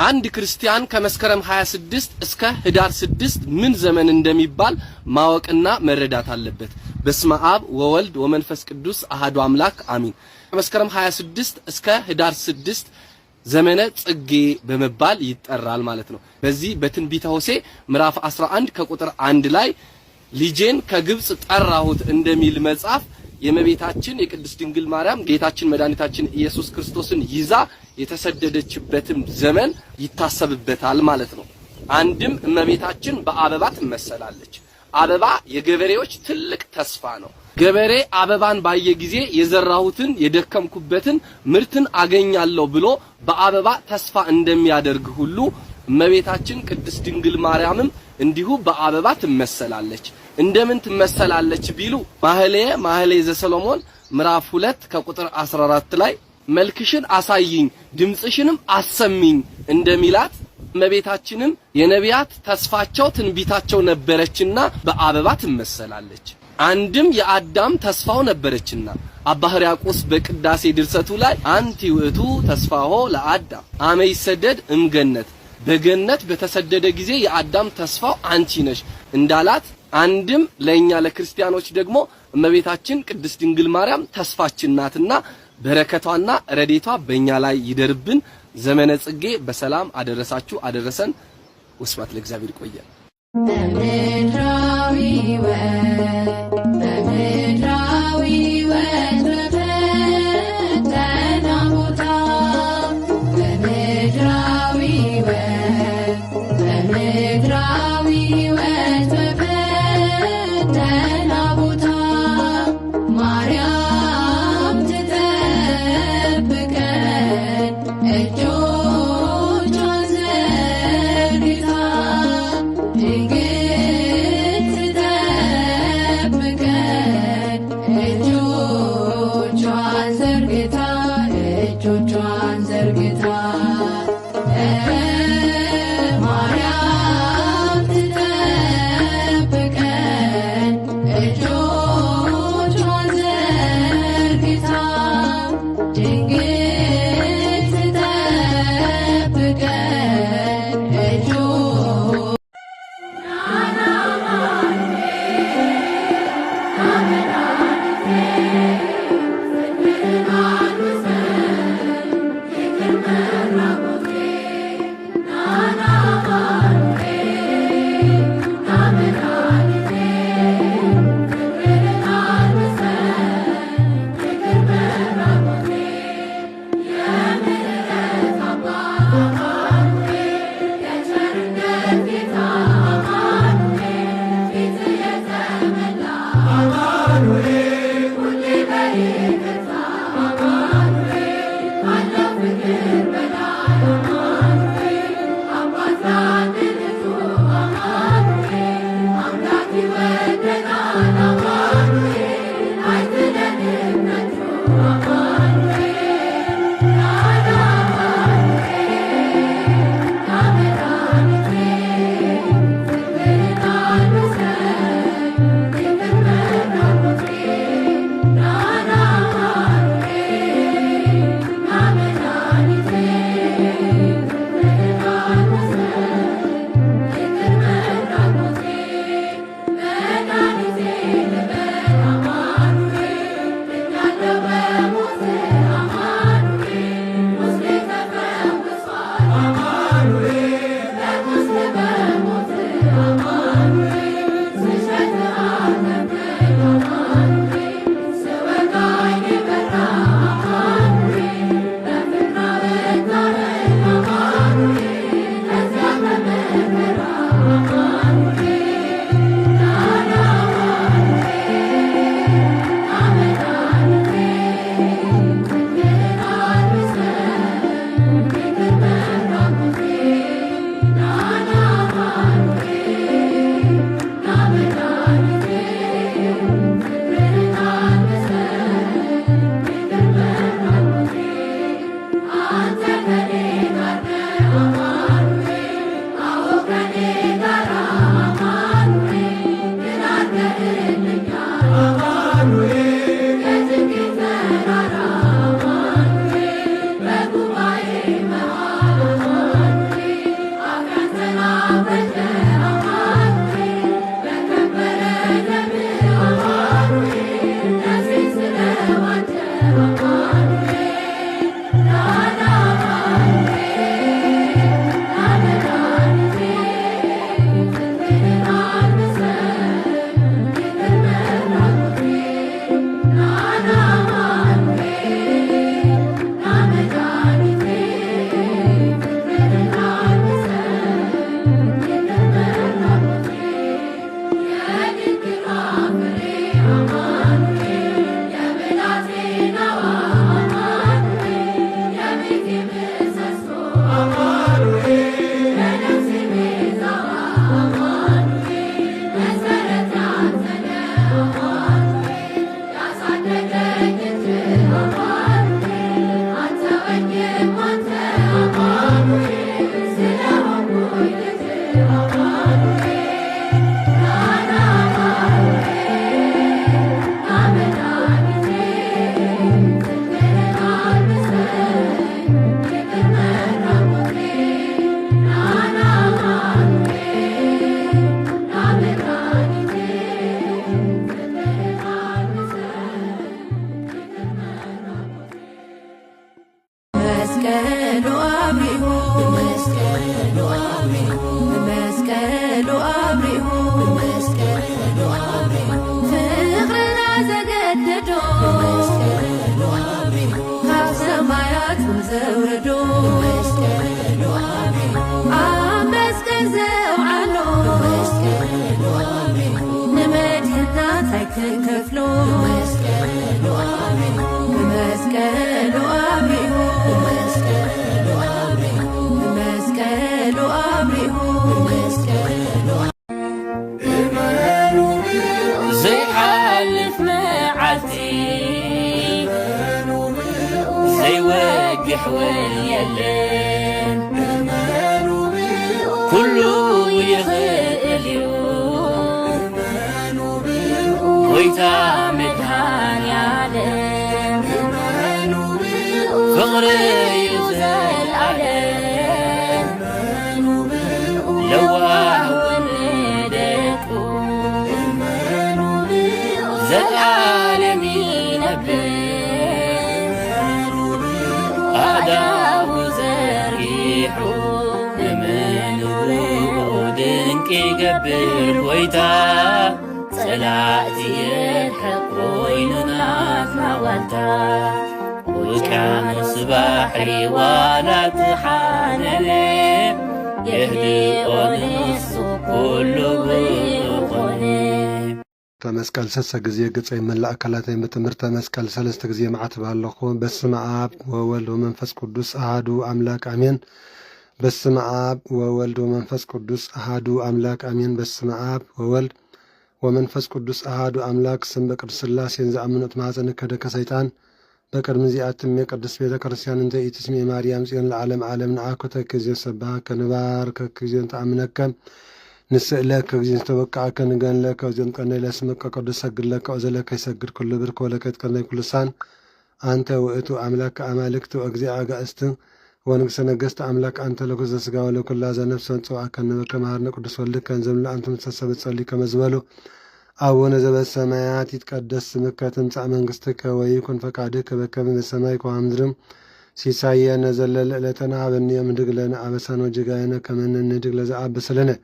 አንድ ክርስቲያን ከመስከረም 26 እስከ ህዳር 6 ምን ዘመን እንደሚባል ማወቅና መረዳት አለበት። በስመ አብ ወወልድ ወመንፈስ ቅዱስ አሐዱ አምላክ አሚን። ከመስከረም 26 እስከ ህዳር 6 ዘመነ ጽጌ በመባል ይጠራል ማለት ነው። በዚህ በትንቢተ ሆሴዕ ምዕራፍ 11 ከቁጥር 1 ላይ ልጄን ከግብጽ ጠራሁት እንደሚል መጽሐፍ የእመቤታችን የቅድስት ድንግል ማርያም ጌታችን መድኃኒታችን ኢየሱስ ክርስቶስን ይዛ የተሰደደችበትም ዘመን ይታሰብበታል ማለት ነው። አንድም እመቤታችን በአበባ ትመሰላለች። አበባ የገበሬዎች ትልቅ ተስፋ ነው። ገበሬ አበባን ባየ ጊዜ የዘራሁትን የደከምኩበትን ምርትን አገኛለሁ ብሎ በአበባ ተስፋ እንደሚያደርግ ሁሉ እመቤታችን ቅድስት ድንግል ማርያምም እንዲሁ በአበባ ትመሰላለች። እንደምን ትመሰላለች ቢሉ መኃልየ ዘሰሎሞን ምዕራፍ 2 ከቁጥር 14 ላይ መልክሽን አሳይኝ ድምጽሽንም አሰሚኝ እንደሚላት እመቤታችንም የነቢያት ተስፋቸው ትንቢታቸው ነበረችና በአበባ ትመሰላለች። አንድም የአዳም ተስፋው ነበረችና አባ ሕርያቆስ በቅዳሴ ድርሰቱ ላይ አንቲ ውእቱ ተስፋሆ ለአዳም አመ ይሰደድ እምገነት በገነት በተሰደደ ጊዜ የአዳም ተስፋው አንቺ ነሽ እንዳላት፣ አንድም ለኛ ለክርስቲያኖች ደግሞ እመቤታችን ቅድስት ድንግል ማርያም ተስፋችን ናትና በረከቷና ረዴቷ በእኛ ላይ ይደርብን። ዘመነ ጽጌ በሰላም አደረሳችሁ አደረሰን። ወስብሐት ለእግዚአብሔር። ይቆየን። بمسكل أبرئه فقرنا زقددو خاف سمايات وزوردو عمسكل زوعلو نمدهنا تايكن كفلو بمسكل أبرئه زي حالف معالتي زي وقح واليلين كله يغليو ويتا مدهان يعلم فغري يزال علم لواه ولدكو زال عالمين أعداء زريحو لمنو دنكي قبل ويتا سلاتي الحق ويننا نوالتا وكان صباحي ولا تحانلي يهدي أنس كل بيقوني تمسكال سلسة جزية قصي من الأكلات متمر تمسكال سلسة جزية معتب هاللخون بس معاب وولد ومنفس قدوس أحدو أملاك أمين بس معاب وولد ومنفس قدوس أحدو أملاك أمين بس معاب وولد ومنفس قدوس أحدو أملاك سنبك رسلاس ينزع منت معزن كدك سيطان بكر مزيئات ميك قدس بيدا كرسيان انت تسمي مريم زين العالم عالم نعاكو تكزي سباك كنبارك كزين تأمنك نسألك كزين توقع كنغان لك وزين قناي لاسمك قدس سجل لك وزلك يسجل كل برك ولك تقناي كل سان أنت وإتو أملاك أمالكت وأجزي أجأست ونقص نقصت أملاك أنت لك زسقا ولكل لازا نفس ونسوع كنبك مهارنا قدس ولك كنزم لأنتم تسبت صلي كمزولو أبونا زب السماوات يتقدس اسمك تمسع منقصتك ويكن فقعدك بكم من السماء وعمدرم سيسايا نزل لألتنا عبني مدق لنا عبسان وجقاينا كمن ندق لزعب بسلنا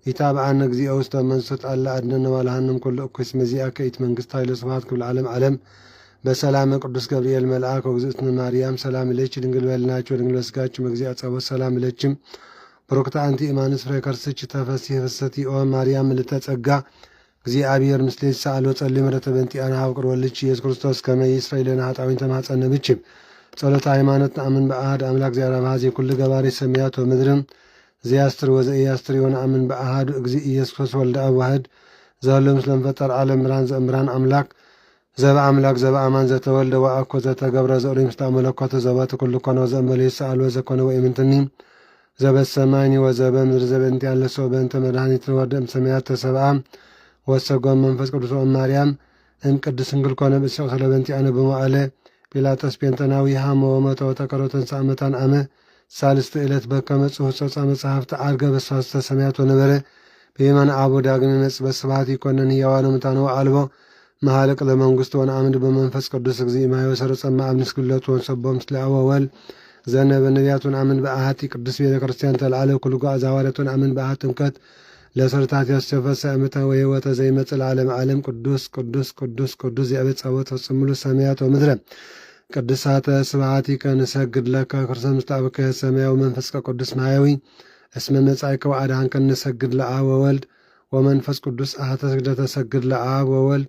يتابع عنك زي أوستا منصت ألا أدننا والهنم كل أكوس مزيئك إيت منقصتا إلى صفاتك بالعالم علم بسلام قدس جبريل ملعاك وغزتنا مريم سلام إليك دنقل والناك ودنقل وسقاك مجزيئة أبو السلام إليكم بروكتا أنت إيمان سفري كرسك تفسيه فستي أو مريم اللي تتأقع እግዚአብሔር ምስሌ ሳሎ ጸልይ ምሕረት በእንቲ አና አውቅር ወልች ኢየሱስ ክርስቶስ ከመ እስራኤልና ኃጣዊን ተማጸነ ብችም ጸሎት ሃይማኖት አምን በአሐድ አምላክ እግዚአብሔር አብ ኩሉ ገባሬ ሰማያት ወምድርም ዚያስትር ወዘኢያስትር የሆነ አምን በአሐድ እግዚእ ኢየሱስ ክርስቶስ ወልደ አብ ዋሕድ ዘሎ ምስለ ፈጠር ዓለም ብርሃን ዘእምብርሃን አምላክ ዘበአምላክ ዘበአማን ዘተወልደ ወአኮ ዘተገብረ ዘኦሪም ስታመለኮተ ዘባት ኩሉ ኮነ ዘእምበለ ይስአል ወዘኮነ ወኢምንትኒ ዘበሰማይኒ ወዘበምድር ዘበእንቲ ያለ ሰው በእንተ መድኃኒት ወደም ሰማያት ተሰብአ ወሰጎም መንፈስ ቅዱስ ማርያም እም ቅዱስ እንግል ኮነ በሲው ስለበንቲ አነ በመዓለ ጲላጦስ ጴንጠናዊ ሃሞ ወመቶ ተቀሮተን ሳመታን አመ ሳልስት ዕለት በከመ ጽሑፍ ጸጻ መጽሐፍተ አርገ በሷስተ ሰማያት ወነበረ በየማን አቦ ዳግም መጽ በስባት ይኮነን ያዋነ መታነው አልቦ መሐለቅ ለመንግስት ወነ አምድ በመንፈስ ቅዱስ እግዚእ ማየው ሰረጸማ አብንስ ግለቱ ወሰቦም ስለአወ ወል ዘነበ ነቢያቱን አምን በአሐቲ ቅዱስ ቤተ ክርስቲያን ተልዓለ ኩሉ ጓዛዋለቱን አምን በአሐትም ከት ለሰርታት ያስፈሰ አመታ ወይወተ ዘይመጽል ዓለም ዓለም ቅዱስ ቅዱስ ቅዱስ ቅዱስ ያበጻወት ወጽሙሉ ሰማያት ወምድረ ቅዱሳተ ስብሐቲከ ንሰግድ ለከ ክርስቶስ ምስጣበከ ሰማያዊ መንፈስ ቅዱስ ማያዊ እስመ መጻእከ ወአድኃንከ ንሰግድ ለአብ ወወልድ ወመንፈስ ቅዱስ አሐተ ስግደተ ሰግድ ለአብ ወወልድ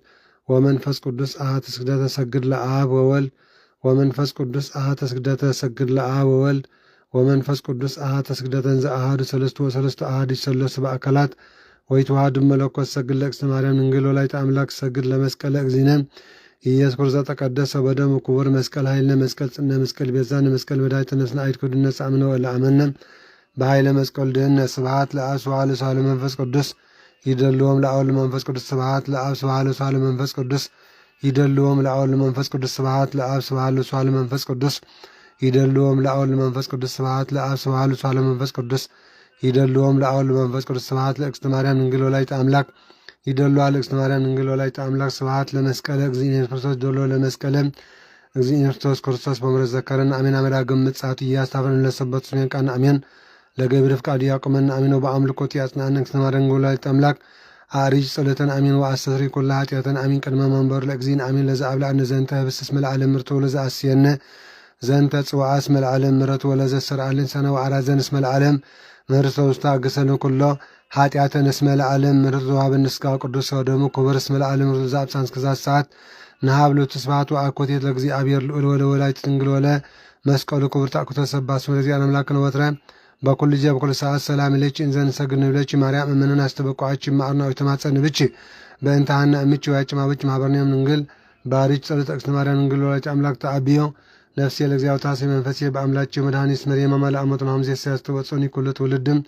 ወመንፈስ ቅዱስ አሐተ ስግደተ ሰግድ ለአብ ወወልድ ወመንፈስ ቅዱስ አሐተ ስግደተ ሰግድ ለአብ ወወልድ ወመንፈስ ቅዱስ አሐተ ስግደተን ዘአሐዱ ሰለስቱ ወሰለስቱ አሐዱ ሰለስቱ በአካላት ወይተዋሐዱ መለኮት ሰግድ ለእግዝእትነ ማርያም ድንግል ወላዲተ አምላክ ሰግድ ለመስቀለ እግዚእነ ኢየሱስ ክርስቶስ ተቀደሰ በደሙ ክቡር መስቀል ኃይልነ መስቀል ጽነ መስቀል ቤዛነ መስቀል መድኃኒተ ነፍስነ አይትኩድ ነጻምነ ወለአመነ በኃይለ መስቀል ድህነ ስብሐት ለአብ ስብሐት ለወልድ ለመንፈስ ቅዱስ ይደልዎም ለአብ ለመንፈስ ቅዱስ ስብሐት ለአብ ስብሐት ለወልድ ለመንፈስ ቅዱስ ይደልዎም ለአብ ለመንፈስ ቅዱስ ስብሐት ለአብ ስብሐት ለወልድ ለመንፈስ ቅዱስ ይደልዎም ለአብ ለመንፈስ ቅዱስ ስብሐት ለአብ ስብሐት ለወልድ ለመንፈስ ቅዱስ ይደልዎም ለአብ ለመንፈስ ቅዱስ ስብሐት ለእግዝእትነ ማርያም ድንግል ወላዲተ አምላክ ይደልዋ ለእግዝእትነ ማርያም ድንግል ወላዲተ አምላክ ስብሐት ለመስቀለ እግዚእነ ክርስቶስ ደሎ ለመስቀለ እግዚእነ ክርስቶስ በምሕረት ዘከረን አሜን። አመዳገም ምጽአት እያስታፈን ለሰበት ስሜን ቃና አሜን። ለገብር ፍቃዱ ያቆመን አሚን ወበአምልኮት ያጽናነን ተማረን ወላዲተ አምላክ አሪጅ ጸሎተን አሚን ወአስተስሪ ኩላ ኃጢአተን አሚን ቅድመ መንበር ለእግዚእን አሚን ለዛ አብላዕነ ዘንተ ህብስስ መልዓለም ምርቶ ለዛ አስየነ ዘንተ ጽዋዓስ መልዓለም ምረቱ ወለዘ ሰርዓልን ሰነ ወዓራዘን እስመ ለዓለም ምርቶ ውስታ ገሰነ ኩሎ ኃጢአተን እስመ ለዓለም ምርቶ ወሀበን እስከ ቅዱስ ወደሙ ክቡር እስመ ለዓለም ምርቶ ዛብሳን እስከ ሰዓት ነሃብሉ ተስፋቱ አኮቴት ለእግዚአብሔር ልዑል ወለ ወላዲተ ድንግል ወለ መስቀሉ ክቡር ታኩተ ሰባስ ወለዚያ አምላክ ነው ወትረ በኩል ጀ በኩል ሰዓት ሰላም ለች እንዘን ሰግን ብለች ማርያም እመነን አስተበቋች ማርናው ተማጸን ብቻ በእንታና እምች ያጭማ ብቻ ማህበርንም እንግል ባሪች ጸሎት ተክስተ ማርያም እንግል ወላዲተ አምላክ ተአቢዮ ነፍሴ ለእግዚአብሔር ታሴ መንፈሴ በአምላክ መድኃኒት መርየም ማለ አመቱን ሐምዜ ሲያስተወጽኒ ኩሉ ትውልድም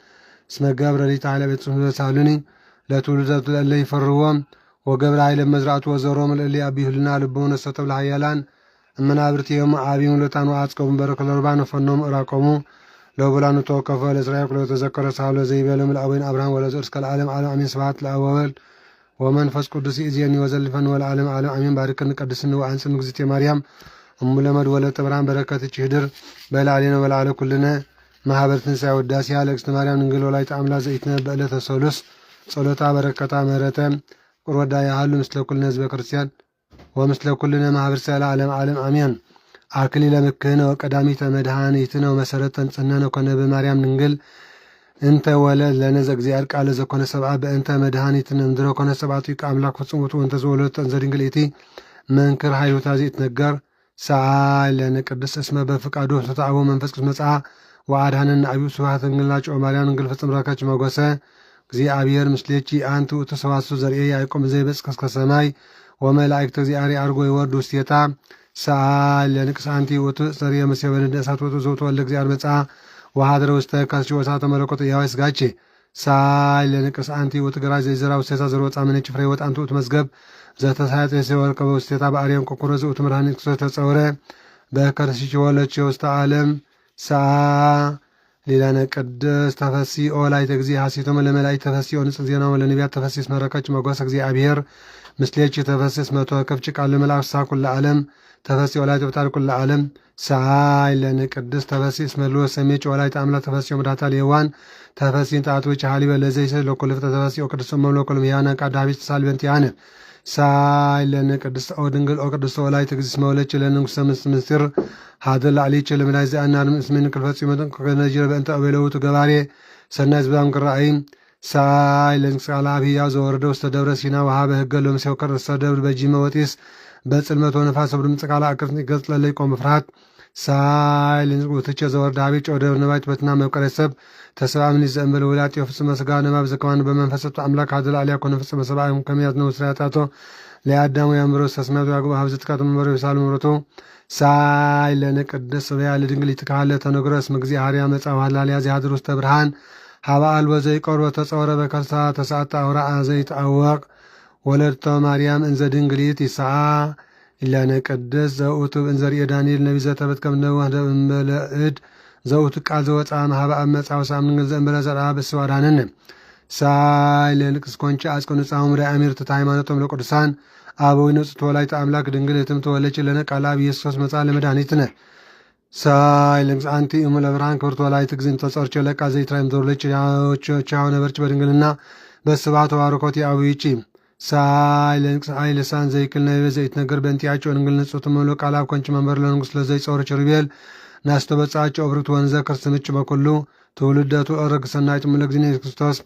እስመ ገብረ ሊት ኃይለ ቤት ሳሉኒ ለትውልደቱ ለለ ይፈርዎም ወገብረ ኃይለ መዝራቱ ወዘሮም ለለ አቢሁልና ልቦነ ሰተብ ለሃያላን እመናብርት የም አቢሙ ለታኑ አጽቆሙ በረከለ ርባን ፈኖም እራቆሙ ለወላኑ ተወከፈ ለእስራኤል ኩሎ ተዘከረ ሳለ ዘይበለም ለአቡነ አብርሃም ወለዘ እስከ ዓለም ዓለም አሜን ስብሐት ለአብ ወመንፈስ ቅዱስ ይእዜኒ ወዘልፈን ወለዓለም ዓለም አሜን ባርከን ቀድስን ወአንጽን ግዝእተ ማርያም እሙ ለመድ ወለተ ብርሃን በረከትች ህድር በላሊነ ወላለ ኩልነ ማህበርትን ሳይወዳስ ያለክስተ ማርያም እንግል ወላዲተ አምላክ ዘይትነ በዕለተ ሰሉስ ጸሎታ በረከታ ምህረተ ቁርወዳ ያህሉ ምስለ ኩልነ ህዝበ ክርስቲያን ወምስለ ኩልነ ማህበር ሰላ ዓለም ዓለም አሜን አክሊለ ምክህነ ወቀዳሚተ መድኃኒትነ ወመሰረተ ጽነነ ኮነ በማርያም ድንግል እንተ ወለድ ለነዘ እግዚአብሔር ቃል ዘኮነ ሰብአ በእንተ መድኃኒትነ ምድረ ኮነ ሰብአቱ አምላክ ፍጹም ወንተ ዘወለተ እንዘ ድንግል እቲ መንክር ኃይሉታ ዘይት ነገር ሰአለነ ቅዱስ እስመ በፍቃዱ ተታአቦ መንፈስ ቅዱስ መጽአ ወአድኃነነ አብዩ ስብሐት እንግላጭ ማርያም እንግል ፍጹም ረካች መጎሰ እግዚአብሔር ምስሌቺ አንቱ ተሰዋሱ ዘርኤ ያዕቆብ ዘይበጽሕ እስከ ሰማይ ወመላእክተ እግዚአብሔር አርጎ ይወርዱ ውስቴታ ሰአለነ ቅሳንቲ ወቱ ዘርኤ መሰበነ ደሳት ወቱ ዘውቱ ወልደ እግዚአብሔር መጽአ ወሐደረ ውስተ ካስጭ ወሳተ መለኮት ያወስ ጋቼ ሰአለነ ቅሳንቲ ወቱ ገራጅ ዘይዘራ ውስቴታ ዘሮጻ መነጭ ፍሬ ወጣንቱ መዝገብ ዘተሳያተ የሰወርቀ ውስቴታ በአርያም ቆቆረ ዘውቱ መድኃኒት ክርስቶስ ተጸውረ በከርሲች ወለች ውስተ ዓለም ሌላነ ቅድስ ተፈሲ ኦላይተ እግዚእ ሐሴቶም ለመላእክት ተፈሲ ኦንጽ ዜናው ለነቢያት ተፈሲ መረከች መጓስ እግዚአብሔር ምስሌች ተፈሲስ መቶ ከፍጭ ቃል ለመላእክት ሳኩል ለዓለም ተፈሲ ኦላይተ በታሪክ ኩል ዓለም ሰአለነ ቅድስ ተፈሲስ መሎ ሰሜጭ ኦላይተ አምላክ ተፈሲ ወምዳታ ለዋን ተፈሲን ጣቶች ሐሊበ ለዘይሰ ለኩልፍ ተፈሲ ቅዱስ መሎከል ያና ቃዳቢት ሳልበንት ያነ ሰአለነ ቅድስ ኦድንግል ቅዱስ ኦላይተ እግዚእ መውለች ለንጉስ ምስጢር ሀደል አሊች ለመላይ ዘአናር ምስምን ክልፈጽ ይመጣን ከነጅረ በእንተ አበለውቱ ገባሬ ሰናይ ዝባም ቅራይ ሰአለነ ጻላቢያ ዘወረደ ውስተ ደብረ ሲና ወሃበ ህገ ለምሰው ከርሰ ደብር በጂመ ወጢስ በጽልመት ወነፋስ ብድም ጽቃላ አቅርት ይገልጽ ለላይ ቆም ፍርሃት ሰአለነ ወተቸ ዘወረደ አቢጭ ወደ ነባይት በትና መቀረሰብ ተሰባምን ዘእምበለ ወላጥ የፍጽመ ስጋ ነባብ ዘከማን በመንፈሰቱ አምላክ ሀደል አሊያ ኮነ ፍጽመ ሰባም ከመያዝ ነው ስራታቶ ለአዳሙ ያምሮ ተስማቱ ያግባ ሀብዝት ካተ መንበሩ ይሳል ምሮቶ ሰአለነ ቅድስ በያለ ድንግል ይትካለ ተነግረስ መግዚ አርያ መጻው ሐላሊያ ዘሃድር ውስተ ብርሃን ሀባል ወዘይ ቆርበ ተጸወረ በከርሳ ተሳጣ አውራ ዘይት አወቅ ወለድተ ማርያም እንዘ ድንግሊት ይስዓ ኢላነ ቅድስ ዘውቱ እንዘር የዳንኤል ነቢ ዘተበት ከምነው ወደ መለእድ ዘውቱ ቃል ዘወፃ ማህባ መጻው ሳምን ዘእምበለ ዘራ በስዋዳነን ሰአለነ ቅድስ ኮንቻ አጽቆን ጻውም ራይ አሚርት ሃይማኖቶም ለቅዱሳን አበው ንጽቶ ላይ አምላክ ድንግል እትም ተወለች ለነ ቃል አብ ኢየሱስ መጻ ለመድኃኒትነ ሰአለነ አንቲ እሙ ለብርሃን ክብርት ወላዲተ እግዚእን ተጸርቸ ለቃ ዘይትራይም ተወለች ያዎቻው ነበርች በድንግልና በስብሐት ወባረኮት ያውይጪ ሰአለነ ኃይለ ሳን ዘይክል ነብይ ዘይት ነገር በእንቲያቸው ድንግል ንጽቶ መሎ ቃል አብ ኮንች መንበር ለንጉስ ለዘይ ጸወረች ርቤል ናስተበጻቸው እብርት ወንዘ ክርስትምች በኩሉ ትውልደቱ እርግ ሰናይት ምለግዚነ ክርስቶስ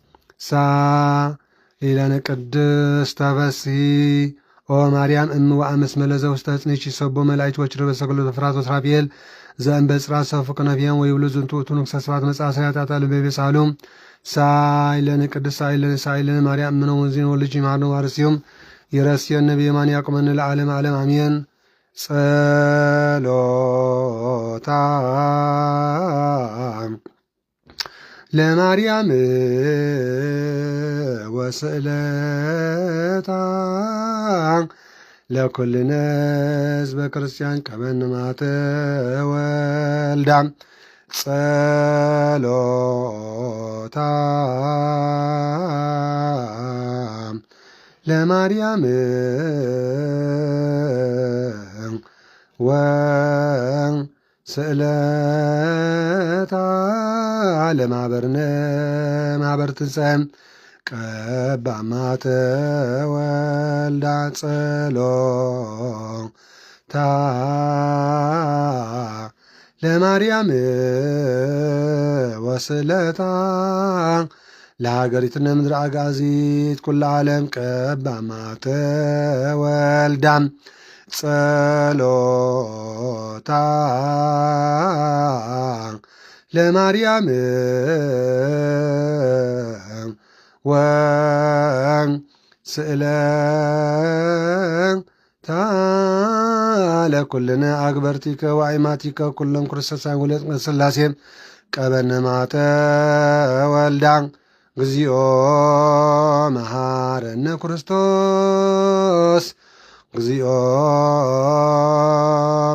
ሰአለነ ቅድስ ተፈሲ ኦ ማርያም እም ወአመስ መለዘ ውስተ ጽንች ሰቦ መላእክት ወችረ በሰገሉ ፍራት ወስራፊል ዘእም በጽራ ሰፉ ከነቢያን ወይብሉ ዝንቱ ቱን ሰስባት መጻሰያት አታል በቤሳሉ ሰአለነ ቅድስ ሰአለነ ማርያም እም ነው ወንዚን ወልጅ ማርነው አርሲዮም ይረስየን ነቢያማን ያቆመን ለዓለም ዓለም አሜን ጸሎታ ለማርያም ወስእለታ ለኩልነ ህዝበ ክርስቲያን ቀበን ማተ ወልዳ ጸሎታ ለማርያም ወስእለታ ለማህበር ትንሣኤም ቀባ ማተ ወልዳ ጸሎታ ለማርያም ወስለታ ለሀገሪቱን ምድር አጋዚት ኩሉ ዓለም ቀባ ማተ ወልዳም ጸሎታ ለማርያም ወስእለታ ለኩልነ አግበርቲከ ወአይማቲከ ኩሎም ክርስቶሳን ሁለት ስላሴም ቀበነ ማተ ወልዳ እግዚኦ መሃረነ ክርስቶስ እግዚኦ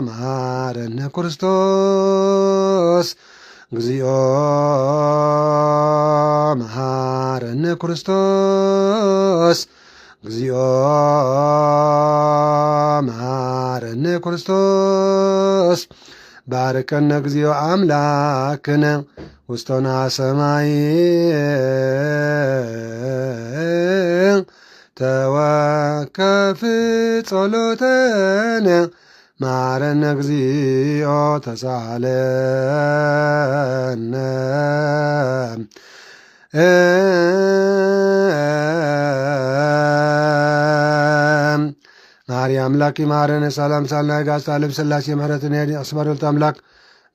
መሃረነ ክርስቶስ እግዚኦ መሃረነ ክርስቶስ እግዚኦ መሃረነ ክርስቶስ ባርከነ እግዚኦ አምላክነ ውስቶና ሰማይ ተወከፍ ጸሎተነ ማረነ እግዚኦ ተሳለነ ማርያም አምላክ ማረነ ሰላም ሳልና ጋስታ ዓለም ስላሴ ምህረትን ያዲ አስባረልት አምላክ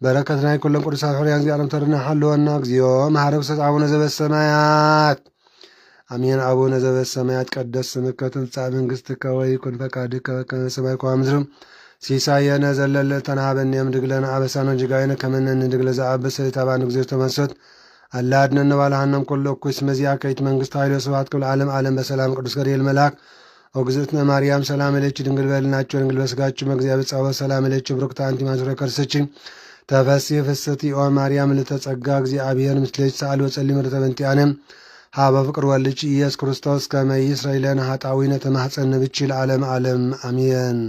በረከትና ይኩልን ቅዱሳን ሆሪያን ዚአረም ተርና ሐልወና እግዚኦ መሐረብ ሰጥ አቡነ ዘበሰማያት አሜን። አቡነ ዘበሰማያት ቀደስ ስምከ ትምጻእ መንግሥትከ ወይኩን ፈቃድከ በከመ በሰማይ ከመ በምድር ሲሳየነ ዘለለ ተናበነ የምድግለነ አበሳነ ጅጋየነ ከመነን ድግለ ዘአበሰ የታባን እግዚኦ ተመሰት አላድነነ ባልሃነም ኩሉ እኩስ መዚያ ከይት መንግሥት ኃይለ ስብሐት ኩል ዓለም ዓለም በሰላም ቅዱስ ገብርኤል መልአክ ወግዝእትነ ማርያም ሰላም ለኪ ድንግል በልናችሁ ድንግል በስጋችሁ መግዚአብሔር ጸባኦት ሰላም ለኪ ብሩክት አንቲ ማዝረ ከርሰች ተፈሥሒ ፍስሕቲ ኦ ማርያም ለተጸጋ እግዚአብሔር ምስሌች ሰአል ወጸልይ ምሕረተ በእንቲአነ ሀበ ፍቅር ወልጅ ኢየሱስ ክርስቶስ ከመ ይስረይ ለነ ኃጣውኢነ ተማኅፀነ ብቺ ለዓለም ዓለም አሜን።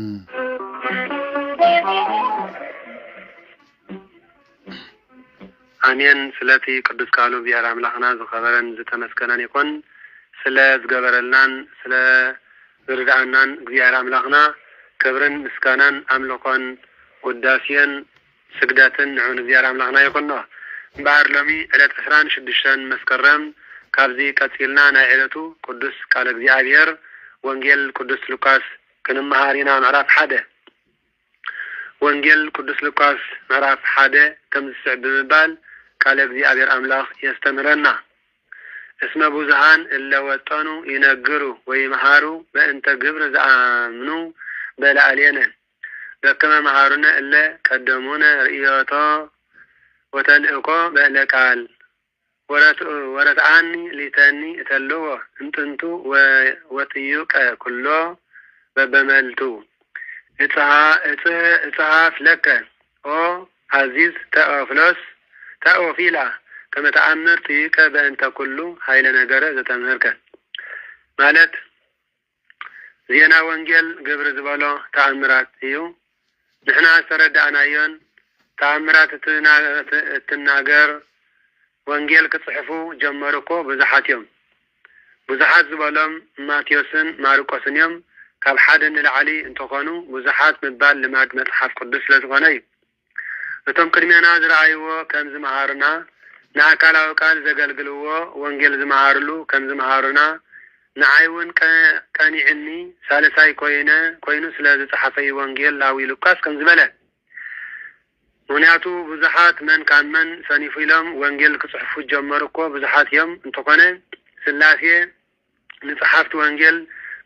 አሜን። ስለቲ ቅዱስ ቃሉ ቢያር አምላኽና ዝኸበረን ዝተመስገነን ይኮን ስለ ዝገበረልናን ስለ ዝርዳእናን እግዚአብሔር አምላኽና ክብርን ምስጋናን አምልኾን ውዳሴን ስግደትን ንዑን እግዚአብሔር አምላኽና ይኮንና እምበኣር ሎሚ ዕለት 26 መስከረም ካብዚ ቀፂልና ናይ ዕለቱ ቅዱስ ቃል እግዚአብሔር ወንጌል ቅዱስ ሉቃስ ክንመሃር ኢና ምዕራፍ 1 ወንጌል ቅዱስ ሉቃስ ምዕራፍ 1 ከም ዝስዕብ ብምባል ቃል እግዚአብሔር አምላኽ የስተምረና እስመ ብዙሃን እለ ወጠኑ ይነግሩ ወይመሃሩ በእንተ ግብር ዝአምኑ በላዕሌነ ደከመ መሃሩነ እለ ቀደሙነ ርእዮቶ ወተልእኮ በእለ ቃል ወረትአኒ ሊተኒ እተልዎ እንጥንቱ ወጥዩቀ ኩሎ በበመልቱ እጽሐፍ ለከ ኦ አዚዝ ተኦፊላ ከመ ተአምር ጥይቀ በእንተ ኩሉ ኃይለ ነገረ ዘተምህርከ ማለት ዜና ወንጌል ግብር ዝበሎ ተአምራት እዩ። ንሕና ዝተረዳእናዮን ተአምራት እትናገር ወንጌል ክጽሕፉ ጀመሩ እኮ ብዙሓት እዮም። ብዙሓት ዝበሎም ማቴዎስን ማርቆስን እዮም። ካብ ሓደ ንላዕሊ እንተኾኑ ብዙሓት ምባል ልማድ መጽሓፍ ቅዱስ ስለዝኾነ እዩ። እቶም ቅድሜና ዝረአይዎ ከም ዝመሃሩና ንኣካላዊ ቃል ዘገልግልዎ ወንጌል ዝመሃርሉ ከም ዝመሃሩና ንዓይ እውን ቀኒዕኒ ሳልሳይ ኮይኑ ስለ ዝጸሓፈይ ወንጌል ላዊ ሉቃስ ከም ዝበለ ምክንያቱ ብዙሓት መን ካብ መን ሰኒፉ ኢሎም ወንጌል ክጽሕፉ ጀመሩ እኮ ብዙሓት እዮም። እንተኾነ ስላሴ ንጸሓፍቲ ወንጌል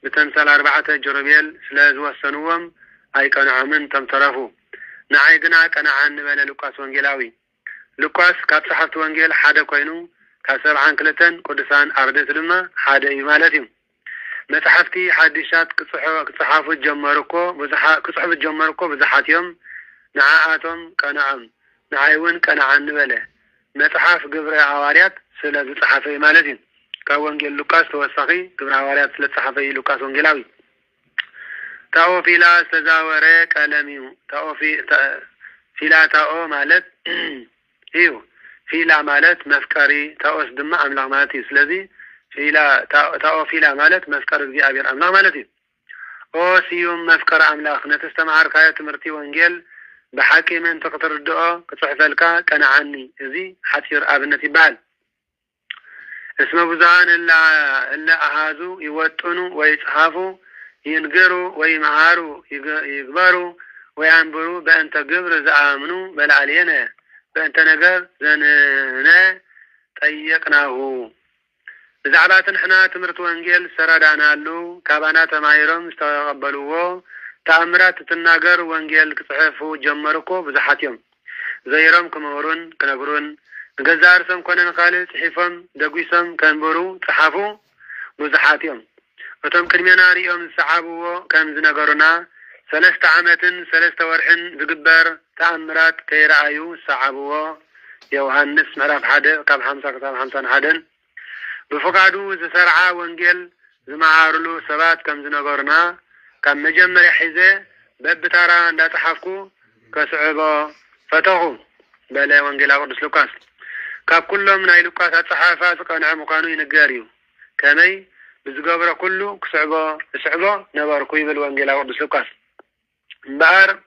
ብተምሳል 4 ጀሮቤል ስለ ዝወሰንዎም ኣይቀንዖምን ተምተረፉ። ንዓይ ግና ቀናዓ እንበለ ሉቃስ ወንጌላዊ ሉቃስ ካብ ጸሓፍቲ ወንጌል ሓደ ኮይኑ ካብ 72 ቅዱሳን ኣርድእቲ ድማ ሓደ እዩ ማለት እዩ። መጽሓፍቲ ሓዲሻት ክጽሓፉ ጀመሩ እኮ ብዙሓት እዮም። ንዓኣቶም ቀናዖም ንዓይ እውን ቀናዓ እንበለ መጽሓፍ ግብረ ሐዋርያት ስለ ዝጸሓፈ ማለት እዩ። ካብ ወንጌል ሉቃስ ተወሳኺ ግብረ ሐዋርያት ስለ ዝጸሓፈ ሉቃስ ወንጌላዊ ታኦፊላ ዝተዛወረ ቀለም እዩ። ፊላታኦ ማለት እዩ። ፊላ ማለት መፍቀሪ ታኦስ ድማ አምላክ ማለት እዩ ስለዚህ ፊላ ታኦፊላ ማለት መፍቀሪ እግዚአብሔር አምላክ ማለት እዩ ኦ ሲዩም መፍቀሪ አምላክ ነተስተማዓርካዮ ትምህርቲ ወንጌል بحق من تقتردኦ كصحفلك قنعني እዚ حصير ابنت ይባል اسم بزان الا احازو يوطنو ويصحفو ينغرو ويمهارو يغبرو وينبرو بانت ግብር زامنو بلعلينا بانت ነገር ዘነነ ጠየቅናሁ ብዛዕባትን ሕና ትምህርቲ ወንጌል ሰራዳናሉ ካባና ተማሂሮም ዝተቀበልዎ ተአምራት ትናገር ወንጌል ክጽሕፉ ጀመርኮ ብዙሓትዮም ዘይሮም ከመሩን ከነግሩን ገዛርሰም ኮነን ካልእ ጽሒፎም ደጉይሶም ከንበሩ ጽሓፉ ብዙሓትዮም እቶም ቅድሜና ሪኦም ዝሰዓብዎ ከም ዝነገሩና 3 ዓመትን 3 ወርሕን ዝግበር ተአምራት ከይረአዩ ሰዓብዎ ዮሐንስ ምዕራፍ 1 ካብ 50 ክሳብ 51 بفقادو زسرعا وانجل زمعارلو سبات كم زنقرنا كم مجمع حزة ببتارا دا تحفكو كسعبا فتغو بلا وانجل اقدس لوكاس كاب كلهم ناي لوكاس الصحافة سقنع مقانو ينقاريو كامي بزقابرا كلو كسعبا نباركو يبل وانجل اقدس لوكاس بار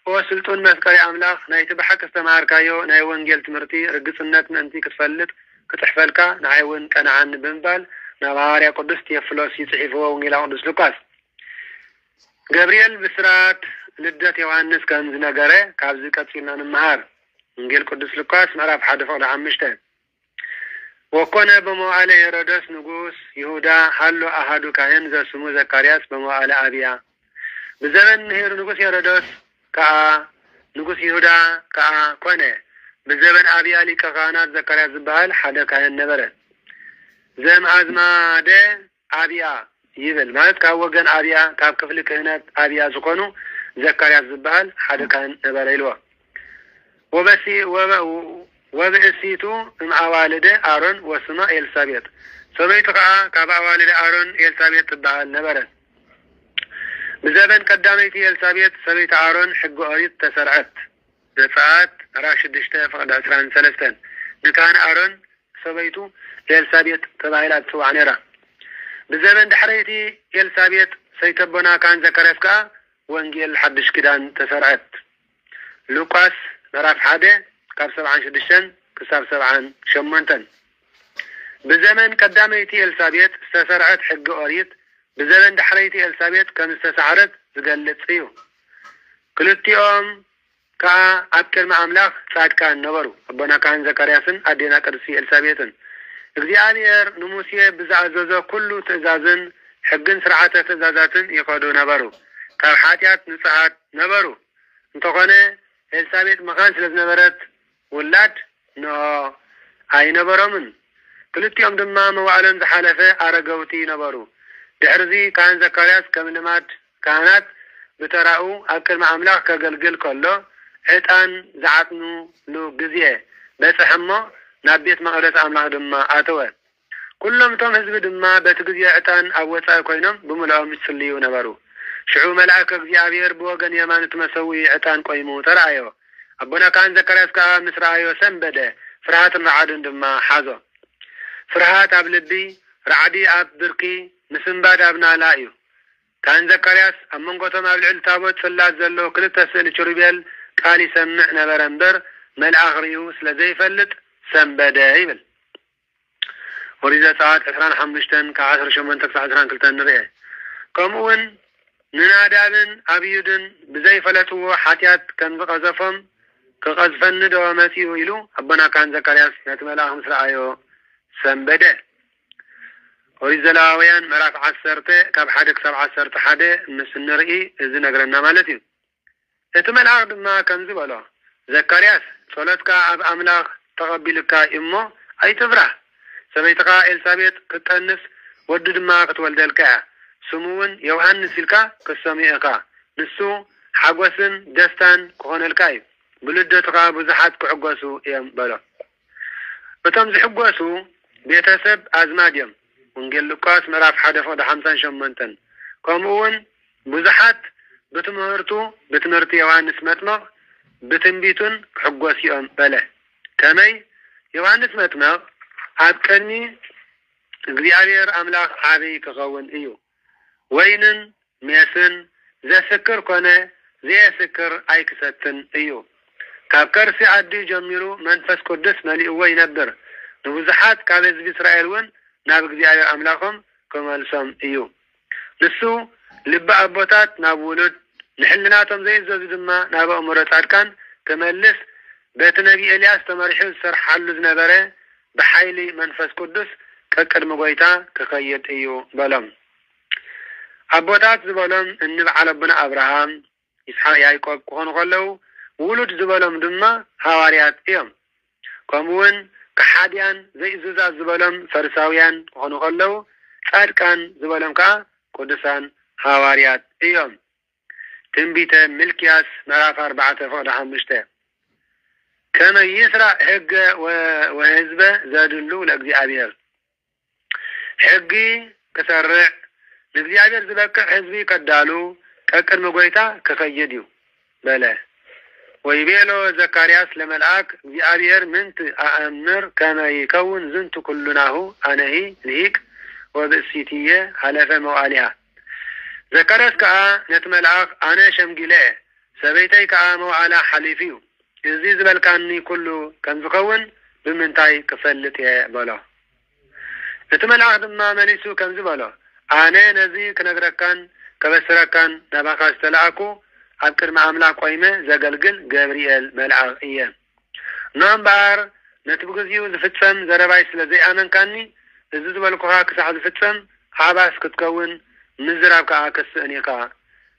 وسلطون مسكري املاخ ناي تبحك استماركايو ناي وانجل تمرتي رقصنات انتي كتفلت كتحفلك نعيون كان عن بنبال نباريا قدس تيفلوس يصحفوا وانجيلا قدس لوكاس جبريل بسرات لدت يوحنس كان زنقره كابزي كتسينا نمهار انجيل قدس لوكاس مراب حد فقد عمشتين وكون بموالي هيرودس نقوس يهودا حلو أحدو كاين ذا سمو زكارياس بموالي أبيا بزمن نقوس هيرودس نقوس يهودا كونه بزمن أبيا لي كغانات زكارياس زبال حدا كاين نبره زم عزما ده أبيا يبل مالت كاوغن أبيا كاب كفل كهنات أبيا زقونو زكارياس زبال حدا كاين نبره يلوا وبأسيتو مع والده آرون وسما إلسابيت سميتقع كابا والده آرون إلسابيت تبعال نبره بزمن قداميتي إلسابيت سميت آرون حق أريد تسرعت دفعات راشد دشتا فقد أسران ثلاثة نكان آرون سبيتو إلسابيت تبعيلات سوى عنيرا بزمن دحريتي إلسابيت سيتبنا كان زكريفكا وانجيل حدش كدان تسرعت لوكاس مراف حادة كاب 7 كساب 7 شمونتن بزمن قداميتي إلسابيت استسرعت حق أريد بزمن دحريتي إلسابيت كان استسعرت زقلت فيه كلتيهم كأكل مع أملاك ساعد كان نبرو ربنا كان زكرياسن أدينا كرسي إلسابيتن እግዚአብሔር ንሙሴ ብዛዕዘዞ ኩሉ ትእዛዝን ሕግን ስርዓተ ትእዛዛትን ይቀዱ ነበሩ ካብ ሓጢአት ንጽሓት ነበሩ እንተኾነ ኤልሳቤጥ መኻን ስለዝነበረት ውላድ ኖ ኣይነበሮምን ክልቲኦም ድማ መዋዕሎም ዝሓለፈ ኣረገውቲ ነበሩ ድሕርዚ ካህን ዘካርያስ ከም ልማድ ካህናት ብተራኡ ኣብ ቅድሚ ኣምላኽ ከገልግል ከሎ ዕጣን ዝዓጥኑሉ ግዜ በፅሕሞ ናብ ቤት መቅደስ ኣምላኽ ድማ ኣተወ ኩሎም እቶም ህዝቢ ድማ በቲ ግዜ ዕጣን ኣብ ወፃኢ ኮይኖም ብምልኦም ይጽልዩ ነበሩ ሽዑ መልአክ እግዚአብሔር ብወገን የማን ትመሰዊ ዕጣን ቆይሙ ተራእዮ ኣቦና ካህን ዘካርያስ ከዓ ምስ ረኣዮ ሰንበደ ፍርሃትን ረዓድን ድማ ሓዞ ፍርሃት ኣብ ልቢ ረዓዲ ኣብ ብርኪ ምስንባድ ኣብ ናላ እዩ ካህን ዘካርያስ ኣብ መንጎቶም ኣብ ልዕሊ ታቦት ጽላት ዘሎ ክልተ ስእሊ ኪሩቤል ቃል ይሰምዕ ነበረ እምበር መልአክ ርዩ ስለዘይፈልጥ ሰንበደ ይብል ኦሪት ዘጸአት 25 ከ18 እስከ 22 ንርአ ከምኡውን ንናዳብን ኣብዩድን ብዘይፈለጥዎ ሓጢአት ከም ዝቀዘፎም ክቀዝፈኒ ዶ መጺኡ ኢሉ ኣቦና ካህን ዘካርያስ ነቲ መልአክ ምስ ረኣዮ ሰንበደ ኦሪት ዘሌዋውያን ምዕራፍ 10 ካብ 1 ክሳብ 11 ምስ ንርኢ እዚ ነገረና ማለት እዩ እቲ መልአክ ድማ ከምዚ በሎ ዘካርያስ ጸሎትካ ኣብ ኣምላኽ ተቀቢልካ እሞ ኣይትፍራህ ሰበይትካ ኤልሳቤጥ ክትጠንስ ወዲ ድማ ክትወልደልካ ስሙውን ዮሐንስ ኢልካ ክሰሚዕካ ንሱ ሓጎስን ደስታን ክኾነልካ እዩ ብልደትካ ብዙሓት ክዕጎሱ እዮም በሎ እቶም ዝሕጎሱ ቤተሰብ ኣዝማድ እዮም ወንጌል ሉቃስ ምዕራፍ 1:58 ከምኡውን ብዙሓት ብትምህርቱ ብትምህርቲ ዮሐንስ መጥምቕ ብትንቢቱን ክሕጎስ እዮም በለ ከመይ ዮሐንስ መጥምቅ ኣብ ቅድሚ እግዚአብሔር አምላክ ዓብይ ክኸውን እዩ ወይንን ሜስን ዘስክር ኮነ ዘየስክር ኣይክሰትን እዩ ካብ ከርሲ ዓዲ ጀሚሩ መንፈስ ቅዱስ መሊእዎ ይነብር ንብዙሓት ካብ ህዝቢ እስራኤል እውን ናብ እግዚአብሔር አምላኮም ከመልሶም እዩ ንሱ ልበ ኣቦታት ናብ ውሉድ ንሕልናቶም ዘይዘዙ ድማ ናብ ኣእምሮ ጻድቃን ከመልስ በቲ ነቢ ኤልያስ ተመሪሑ ዝሰርሓሉ ዝነበረ ብሓይሊ መንፈስ ቅዱስ ከቅድሚ ጎይታ ክኸይድ እዩ በሎም ኣቦታት ዝበሎም እንበዓል ኣቡና አብርሃም ይስሐቅ ያዕቆብ ክኾኑ ከለዉ ውሉድ ዝበሎም ድማ ሐዋርያት እዮም ከምኡውን ከሓድያን ዘይእዙዛት ዝበሎም ፈሪሳውያን ክኾኑ ከለዉ ጻድቃን ዝበሎም ከዓ ቅዱሳን ሐዋርያት እዮም ትንቢተ ሚልክያስ ምዕራፍ 4:5 كما يسرع حق وهزبه زادلو لأግዚአብሔር حقي كسرع لأግዚአብሔር زبقى حزبي كدالو كأكد مقويتا كخيديو بلا ويبيلو زكارياس لملعاك እግዚአብሔር منت أأمر كما يكون زنت كلناه أنهي ليك وبسيتية حلفة مواليها زكارياس كأ نتملعاك أنا شمقلع سبيتي كأ موعلا حليفيو إذا زبالكاني كله كان زخون بمنتاي كفلت يا بلا نتملع ما مليسو كان زبالا أنا نزي كنغركان كبسركان نباخاش تلعكو أذكر مع أملاك قيمة زقلقل جابريل ملعقية نعم بار نتبغزيو زفتسم زربايس لزي آمن كاني إذا زبالكوها كساح زفتسم حاباس كتكون مزراب كاكس أنيكا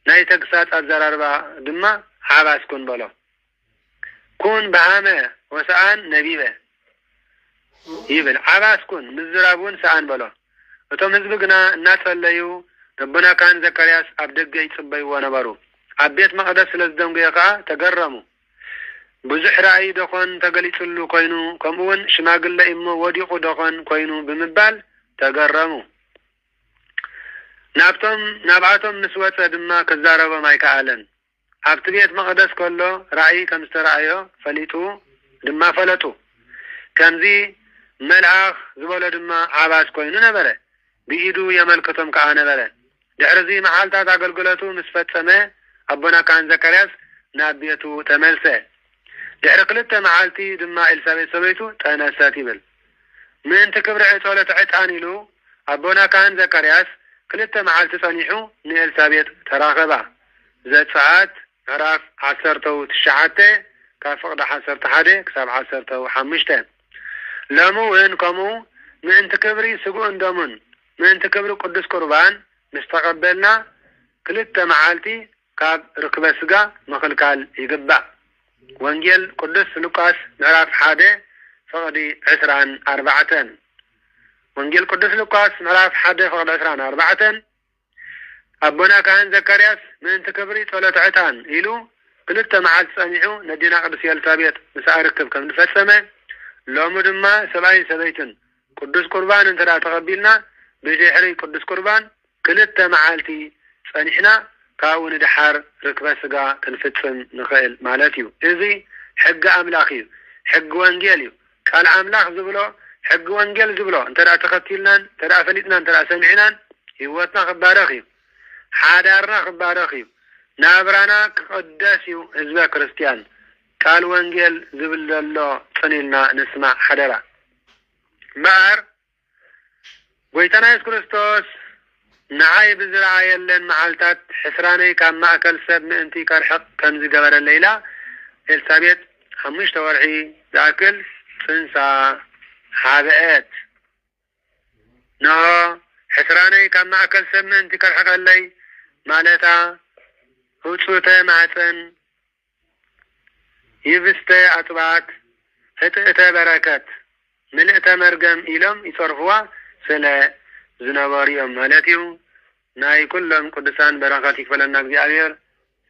نايتك سات الزراربا دما حاباس كون بلا كون بعامة وسعان نبيبه يبل عباس كون مزرابون سعان بلا وتم هزبقنا الناس الليو ربنا كان زكرياس عبدق يتصبي ونبرو عبيت مقدس لزدهم قيقا تقرموا بزح رأي دخون تقليت اللو كوينو كمون شماقل لإمو وديقو دخون كوينو بمبال تقرموا نابعتم نسوة دما كزاربا مايكا آلن عبت بيت مقدس كله رأي كم استرأيه فليتو دما فلتو كمزي ملعاخ زبالة دما عباس كوينو نبره بإيدو يملكتهم كعانة بره دعرزي محالتات عقلقلتو مسفت سمه أبونا كان زكرياس نابيتو تملسه دعرقلت محالتي دما إلسابيت سبيتو تنساتي بل من تكبر عطولة عطانيلو أبونا كان زكرياس كلت محالتي صنيحو من إلسابيت تراغبا زاد ساعات عراف 19 كافقد 11 كساب 15 لامو وين كمو من تكبري سقون دمون من تكبري قدس قربان مستقبلنا كلت معالتي كاب ركبة سقا مخلقال يقبع وانجيل قدس لوكاس معراف 1 فقدي 24 وانجيل قدس لوكاس معراف 1 فقد 24 أبونا كان زكرياس من تكبري طلت عتان إلو قلت معاد سانيحو ندينا قدس يالتابيت مساء ركب كم نفسمه لو مدما سبعين سبيتن قدس قربان انت لا تقبلنا بجيحري قدس قربان قلت معالتي سانيحنا كاون دحار ركبة سقا كنفتسم نخيل مالاتيو إذي حق أملاخيو حق وانجيليو قال أملاخ زبلو حق وانجيل زبلو انت لا تقتلنا انت لا فلتنا انت لا سمعنا هوتنا خبارخيو حادارنا خبارخيو نابرانا قداسيو حزب كريستيان قال وانجيل زبل الله صنيلنا نسمع حدرا بار ويتنا يس كريستوس نعاي بزرعا يلن معالتات حسراني كان مأكل سب مئنتي كارحق كمزي قبر الليلة السابيت 5 ورعي ذاكل تنسى حابئات نو حسراني كان مأكل سب مئنتي كارحق اللي مالتا هوتسوته معتن يفسته أطبات هتئته بركات ملئته مرقم إلهم يصرفوا سلا زنواريهم مالتيو ناي كلهم قدسان بركات يكفلنا እግዚአብሔር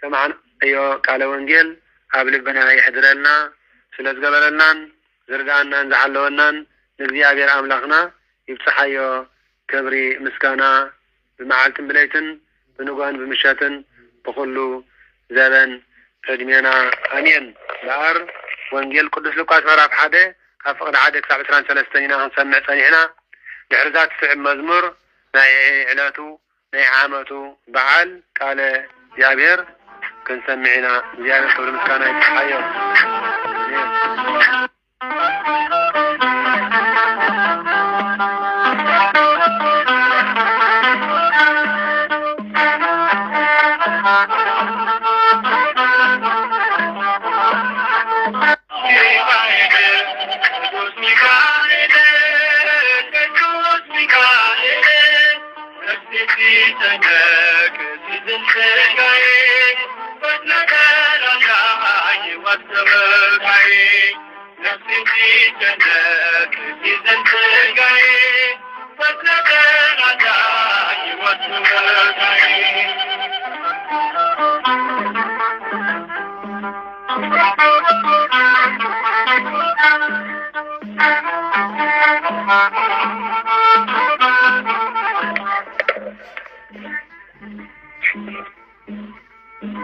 سمعنا أيو قال وانجيل قابل بنا يحضرنا سلس قبلنا زرقانا نزعلونا እግዚአብሔር أملاخنا يبصحيو كبري مسكانا بمعالتن بليتن بنقوان بمشاتن بخلو زبن فدمينا أمين بار وانجيل قدس لوكاس مراف 1 فقد عادك سبع 23 هنسمع صنيعنا دحرزات سعب مزمور ناي علاتو ناي عامتو بعل قال እግዚአብሔር كنسمعنا እግዚአብሔር ክብር ምስጋና ይሁን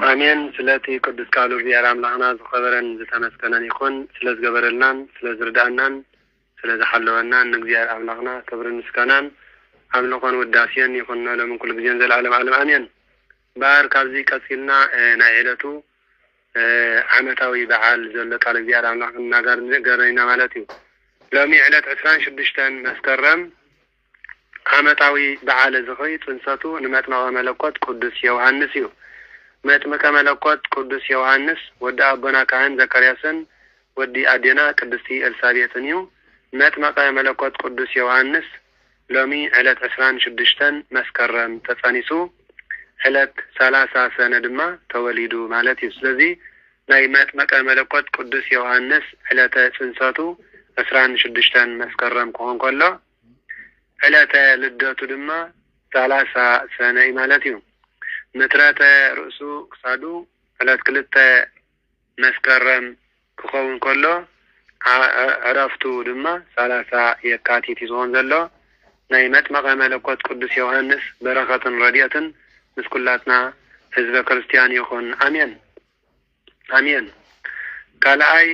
አሜን ስለዚህ ቅዱስ ቃሉ እግዚአብሔር አምላክና ዝኸበረን ዝተመስገነን ይኹን ስለዝገበረልናን ስለዝርዳእናን ስለዝሐለወናን እግዚአብሔር አምላክና ክብርን ምስጋናን አምልኾን ውዳሴን ይኹንና ለምን ኩሉ ጊዜን ዘላለም ዓለም አሜን ባር ካብዚ ቀጽልና ናይ ዕለቱ ዓመታዊ በዓል ዘሎ ቃል እግዚአብሔር አምላክና ጋር ገረይና ማለት እዩ ሎሚ ዕለት 26 መስከረም ዓመታዊ በዓል ዝኽሪ ጽንሰቱ ንመጥምቀ መለኮት ቅዱስ ዮሐንስ እዩ መጥምቀ መለኮት ቅዱስ ዮሐንስ ወዲ አቦና ካህን ዘካርያስን ወዲ አዴና ቅድስቲ ኤልሳቤጥን እዩ መጥምቀ መለኮት ቅዱስ ዮሐንስ ሎሚ ዕለት 26 መስከረም ተጸኒሱ ዕለት 30 ሰነ ድማ ተወሊዱ ማለት እዩ ስለዚ ናይ መጥምቀ መለኮት ቅዱስ ዮሐንስ ዕለተ ጽንሰቱ 26 መስከረም ክኾን ከሎ ዕለተ ልደቱ ድማ 30 ሰነ ማለት እዩ ምትረተ ርእሱ ክሳዱ ዕለት 2 መስከረም ክኸውን ከሎ ዕረፍቱ ድማ 30 የካቲት ይዞን ዘሎ ናይ መጥምቀ መለኮት ቅዱስ ዮሐንስ በረኸትን ረድኤትን ምስኩላትና ህዝበ ክርስቲያን ይኹን አሜን አሜን ካልአይ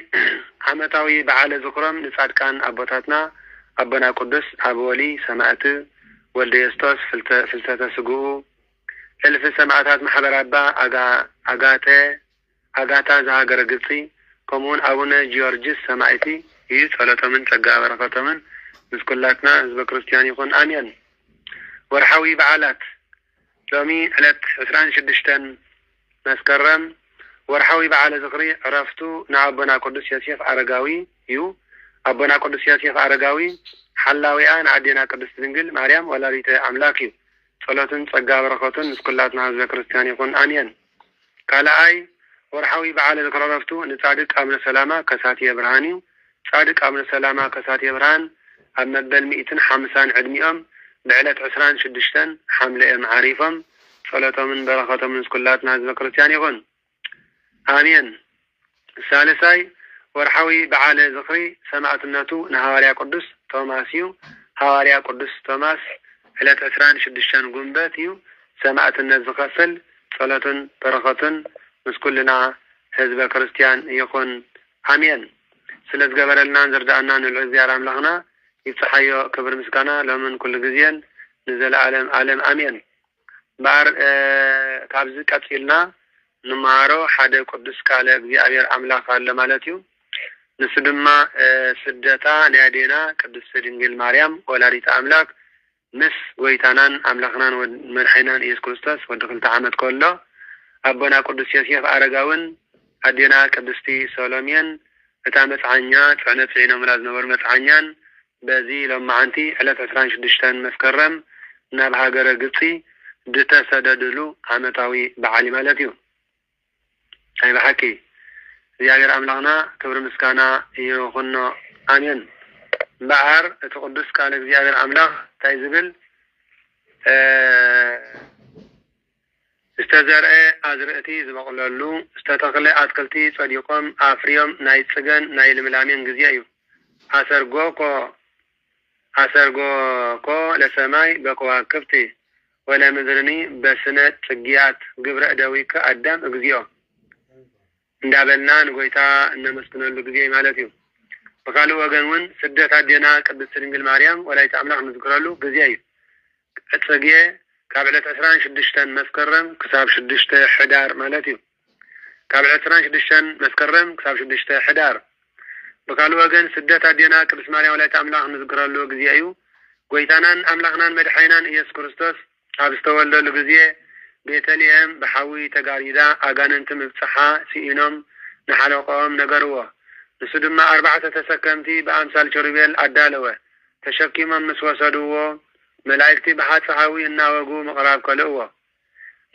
ዓመታዊ በዓለ ዝኽሮም ንጻድቃን አቦታትና አቦና ቅዱስ አብወሊ ሰማዕት ወልደ የስቶስ ፍልሰተ ስጉኡ እልፍ ሰማዕታት ማሕበር አባ አጋታ ዘሀገረ ግብፂ ከምኡውን አቡነ ጊዮርጊስ ሰማዕቲ ይህ ጸሎቶምን ጸጋ በረከቶምን ምስኩላትና ህዝበ ክርስቲያን ይኹን አሜን ወርሓዊ በዓላት ሎሚ ዕለት 26 መስከረም ወርሓዊ በዓለ ዝኽሪ ዕረፍቱ ንአቦና ቅዱስ ዮሴፍ አረጋዊ እዩ አቦና ቅዱስ ዮሴፍ አረጋዊ ሓላዊያን አዴና ቅድስት ድንግል ማርያም ወላዲተ አምላክ እዩ ጸሎትን ጸጋ በረከቱን ምስኩላትና ህዝበ ክርስቲያን ይኹን አሜን ካልአይ ወርሓዊ በዓለ ዝኽሪ ዕረፍቱ ንጻድቅ አቡነ ሰላማ ከሳቴ ብርሃን እዩ ጻድቅ አቡነ ሰላማ ከሳቴ ብርሃን ኣብ መበል 150 ዕድሚኦም بعلت 26 حملة معرفهم صلاتهم بركاتهم من كلاتنا هذا كريستيان يكون آمين الثالثاي ورحوي بعال ذكري سمعت الناتو نهاريا قدس توماسيو هواريا قدس توماس علت 26 جنباتيو سمعت الناس ذكفل صلاة بركاتن من كلنا هذا كريستيان يكون آمين سلسل جبرلنا زردنا نلعزيار أملاخنا يتصحيو كبر مسكانا لمن كل جزيان نزل عالم آمين بار كابز كاتيلنا نمارو حدا قدس كاله እግዚአብሔር አምላክ አለ ማለትዩ ንስድማ ስደታ ንያዴና ቅድስት ድንግል ማርያም ወላዲተ አምላክ ምስ ጎይታናን አምላክናን መድኃኒናን ኢየሱስ ክርስቶስ ወደ 2 ዓመት ኮሎ አቦና ቅዱስ ዮሴፍ አረጋውን አዴና ቅድስቲ ሶሎሜን እታ መጽሐኛ ጽዕነት ዜና ምራዝ ነበር መጽሐኛን በዚህ ለማዓንቲ ዕለት 16 መስከረም ናብ ሃገረ ግብፂ ድተሰደድሉ ዓመታዊ በዓል ማለትዩ أي بحكي زيادة أملانا كبر مسكانا يخونا آمين بحر تقدس كان زيادة أملاك تايزبل استزرع أزرعتي زبقل اللو استتقل أتكلتي صديقهم أفريم نايت سجن نايل ملامين جزيايو أسرقو لسماي بكواكبتي ولا مدرني بسنة تجيات قبر أدويك أدام أجزيو እንዳበልናን ጎይታ እነመስግነሉ ጊዜ ማለት እዩ وقالوا وجنون سدت عدينا قدس دنجل مريم ولا يتأملق نذكرله جزيء التجيه كابلة أسران شدشتن مسكرم كساب شدشته حدار مالتي كابلة أسران شدشتن مسكرم كساب شدشته حدار وقالوا وجن سدت عدينا قدس مريم ولا يتأملق نذكرله جزيء ويتانان أملقنا مدحينان إيسوس كريستوس أبستولد لجزيء بيتليهم بحوي تجاريدا أجاننت مبصحة سئينهم نحلقهم نجروه نسدما 4 تسكمتي بأمثال شربيل أدالوه تشكيما مسوسدوه ملايكتي بحات صحاوي الناوغو مقراب كلوه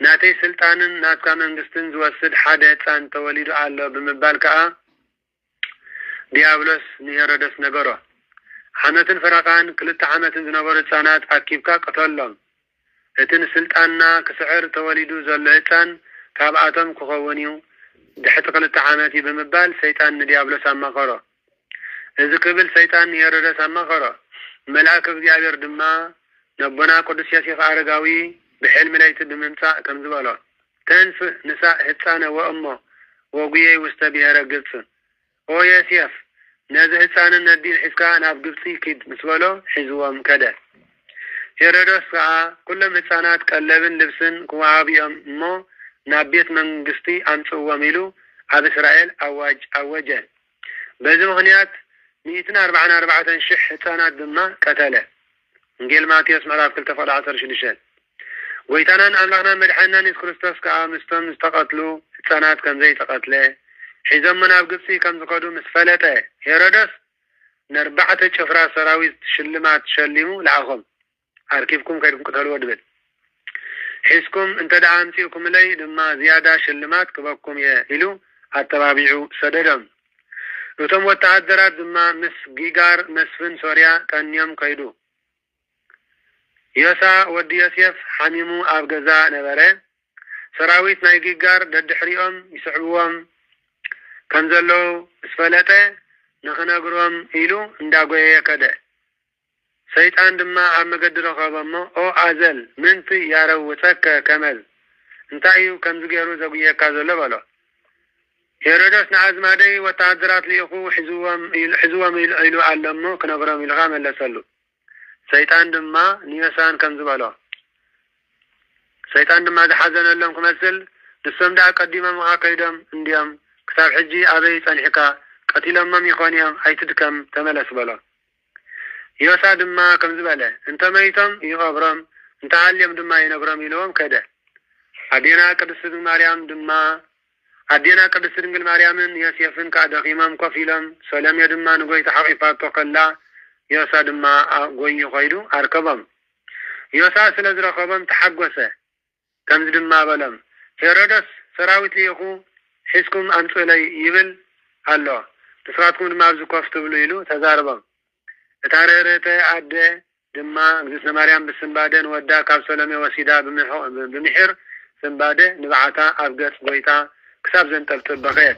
ناتي سلطان ناتكا منغستن زوسد حادث أن توليد على بمبالكا ديابلوس نيردس نجروه حمتن فرقان كلت حمتن زنبور السانات أكيبكا قتلهم اتن سلطاننا كسعر توليدو زلهتان كابعاتهم كخونيو دحت قلت عامتي بمبال سيطان ديابلوس أمقرا إذا قبل سيطان يردس أمقرا ملاك እግዚአብሔር ድማ ነቦና ቅዱስ ዮሴፍ አረጋዊ بحلم ليت بممساء كم زبالا تنف نساء هتسانة وأمه وقوية وستبيها رقلت او يوسف نازه هتسانة ندين حسكا ناف قلتي كد مسوالو حزوام كده يردس كلهم هتسانات كاللبن لبسن كوابي أمو نابيت منغستي أمسوا ميلو عبد إسرائيل أوجه بهذه مغنيات 244 شح هتسانات دما كتله نجيل ماتيوس مراف كل تفضل 10 شدشات ويتانان أملغنا مدحنا نيس كريستوس كامستم استقتلو هتسانات كم زي تقتله حزم مناف قبسي كم زقادو مسفلته هيرودس نربعة شفرا سراويز شلمات شلمو لعاهم أركيبكم كيدكم كتلو ودبل حسكم انت دعامتيكم لي دما زيادة شلمات كبابكم يهلو التبابيعو سددم نتم وتعذرات دما مس جيجار مسفن سوريا كان يوم كيدو يسا ودي يوسف حميمو أبغزا نبره سراويت ناي جيجار دد حريهم يسحبوهم كنزلو اسفلته نخنقروهم إلو انداقوية كده سيطان دما عمقدر خابمو او ازل منتي ياروتك كمل انتايو كنزقيرو زقوية كازلو بلو هيرودس نعزمادي وتعذرات ليخو حزوهم إلو علمو كنقرهم إلغام اللي سلو سيطان دما نيسان كنزبالو سيطان دما ذا حزن اللهم كمسل نسم دا قديما مهاكيدم انديام كتاب حجي أبي صنحكا قتيلهم ميخونيهم هيتدكم تملس بلو يوسا دما كم زبالة انت ميتم يغبرم انت عليم دما ينبرم يلوم كده عدينا قدس دنجل مريم دما عدينا قدس دنجل مريم يوسفن كادخيمم كفيلم سلام يدما نقوي تحقيقات وقلا يوسا دما قوي خيرو أركبم يوسا سلزر خبم تحقوسه كم دما بلم هيرودس سراويت ليخو حسكم أنتو إلي يبل الله تسراتكم دما بزو كفتو بلو يلو تزاربم تاريرته عده دما قدس مريم بسنبادن ودا كاب سلمي وسيدا بمحر سنباده نبعتا أبقت قويتا كساب زنطلطب بخير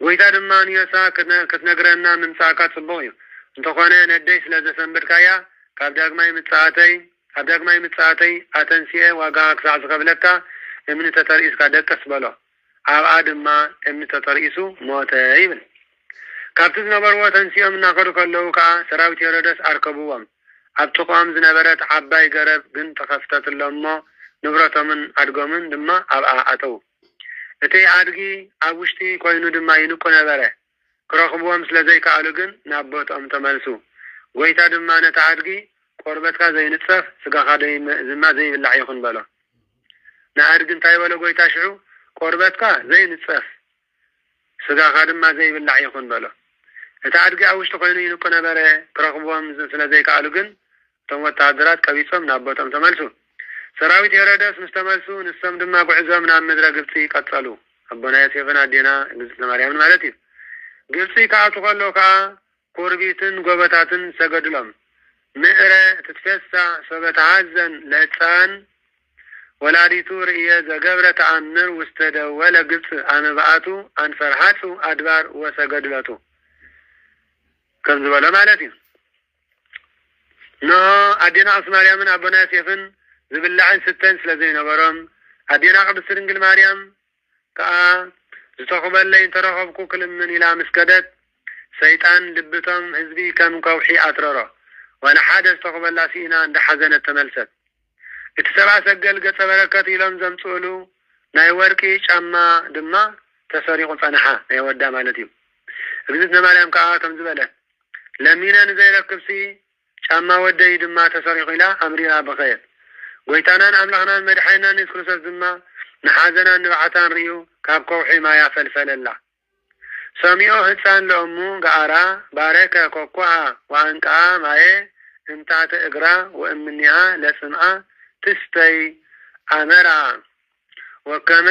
قويتا دما نيسا كتنقرنا من ساكات صبوي انتقوانا نديس لذا سنبركايا كاب داقماي متساعتي أتنسيه واقعا كساعة قبلتا امن تترئيس كادكس بلو عبعا دما امن تترئيسو موتا يبن كابتز نبروا تنسيهم ناقروا كلو كا سراويت هيرودس أركبوهم أبتقام زنبرت عباي قرب بن تخفتت اللهم نبرت من أرقومن دما أبعا أتو اتي عرقي أبوشتي كوينو دما ينوكو نبره كراخبوهم سلزي كالوغن نابوت أم تملسو ويتا دما نتعرقي قربتك زي نتصف سقاقا زما زي بالله يخون بلو نعرقن تايولو ويتا شعو قربتك زي نتصف سقاقا دما زي بالله يخون بلو تعرقي أوش تقينو ينوكو نبره كراخبوهم سلزي كالوغن تم وتعذرات كبيسهم نابوت أم تملسو سراويت هيرودس مستملسو نسم دما قعزهم نام مدرى قبسي قتلو أبونا يوسفنا دينا قبسنا مريم مالتي قبسي كعطو قلو كا قربيتن قوبتاتن سقدلهم مئرة تتفسع سبت عزن لأتسان ولاديتو رئيه زقبرة تأمر واستدول قبس أنبعاتو أن فرحاتو أدبار وسقدلتو كم زبالة مالتي نو أدينا أص مريم من أبونا يوسفن زبلعن ستن سلزين برام أدينا قدس دنجل مريم كا زتقبل لين ترخبكو كل من إلى مسكدت ሰይጣን ልብቶም ህዝቢ ከም ከውሒ አትረሮ ወላ ሓደ ዝተቀበላ ሲና እንደ ሓዘነት ተመልሰት እቲ ሰብአ ሰገል ገጸ በረከት ኢሎም ዘምጽእሉ ናይ ወርቂ ጫማ ድማ ተሰሪቁ ጸንሓ ናይ ወዳ ማለት እዩ እግዝእትነ ማርያም ከዓ ከም ዝበለት ለሚነ ንዘይረክብሲ ጫማ ወደይ ድማ ተሰሪቁ ኢላ አምሪራ በኸየት ጎይታናን አምላኽናን መድሓኒናን ኢየሱስ ክርስቶስ ድማ ንሓዘናን ንባዓታን ርዩ ካብ ከውሒ ማያ ፈልፈለላ ሰሚኦ ህፃን ለእሙ ገአራ ባረከ ኮኳሃ ወአንቃ ማየ እንታተ እግራ ወእምኒሃ ለጽምአ ትስተይ አመራ ወከመ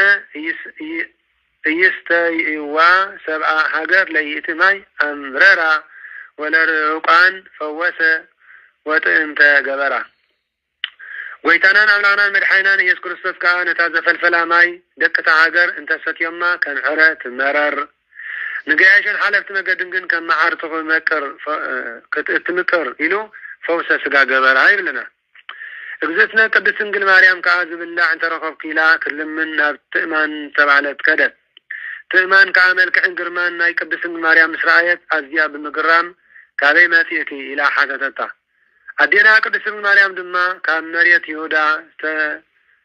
እይስተይዋ ሰብአ ሃገር ለይእቲ ማይ አምረራ ወለርቋን ፈወሰ ወጥእንተ ገበራ ጎይታናን አምላኽናን መድሓኒናን ኢየሱስ ክርስቶስ ከዓ ነታ ዘፈልፈላ ማይ ደቅታ ሃገር እንተሰትዮማ ከንዕረ ትመረር ንገያሽን ሓለፍቲ መገድን ግን ከም መዓር ትምቅር ኢሉ ፈውሰ ስጋ ገበራ ይብለና እግዝእትነ ቅድስት ድንግል ማርያም ከዓ ዝብላዕ እንተረኸብኩ ኢላ ክልምን ናብ ትእማን ተባህለት ከደት ትእማን ከዓ መልክዕን ግርማን ናይ ቅድስት ድንግል ማርያም ምስ ረአየት ኣዝያ ብምግራም ካበይ መጺእኪ ኢላ ሓተተታ ኣዴና ቅድስት ድንግል ማርያም ድማ ካብ መሬት ይሁዳ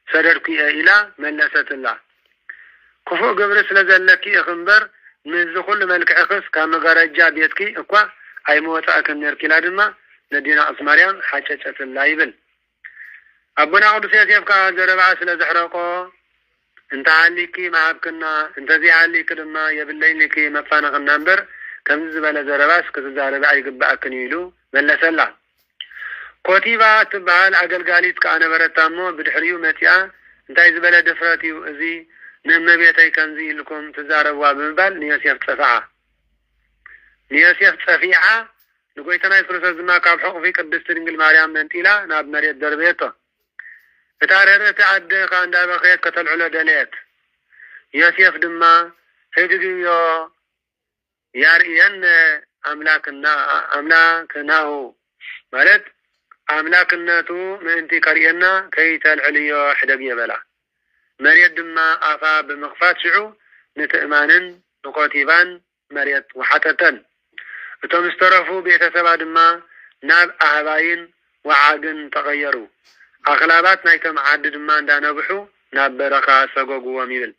ሰደድኩ እየ ኢላ መለሰትላ ክፉእ ግብሪ ስለ ዘለኪ እኽምበር ንዚ ኩሉ መልክዕክስ ካብ መጋረጃ ቤትኪ እኳ ኣይመወፃእክን ነርኪ ኢላ ድማ ነዴና ቅድስት ማርያም ሓጨጨትላ ይብል አቡና ቅዱስ ዮሴፍ ከዓ ዘረብዓ ስለ ዘሕረቆ እንተሃሊኪ መሃብክና እንተዘይሃሊኪ ድማ የብለይልኪ መፋነኽና እምበር ከምዚ ዝበለ ዘረባስ ክትዛረብ ኣይግባእክን ኢሉ መለሰላ ኮቲባ ትበሃል አገልጋሊት ከዓ ነበረታ እሞ ብድሕሪኡ መፂኣ እንታይ ዝበለ ድፍረት እዩ እዚ ንእመቤተይ ከምዚ ኢልኩም ትዛረብዋ ብምባል ንዮሴፍ ፀፊዓ ንጎይታና ኢየሱስ ክርስቶስ ድማ ካብ ሕቑፊ ቅድስት ድንግል ማርያም መንጢላ ናብ መሬት ደርቤቶ እታ ርህርቲ ዓደ ከዓ እንዳበኸየት ከተልዕሎ ደልየት ዮሴፍ ድማ ህግግዮ ያርእየን አምላክናሁ ማለት አምላክነቱ ምእንቲ ከርእየና ከይተልዕልዮ ሕደግ የበላ መሬት ድማ አፋ ብምኽፋት ሽዑ ንትእማንን ንኮቲባን መሬት ወሓተተን እቶም ዝተረፉ ቤተሰባ ድማ ናብ ኣህባይን ወዓግን ተቐየሩ ኣኽላባት ናይቶም ዓዲ ድማ እንዳነብሑ ናብ በረኻ ሰጎግዎም ይብል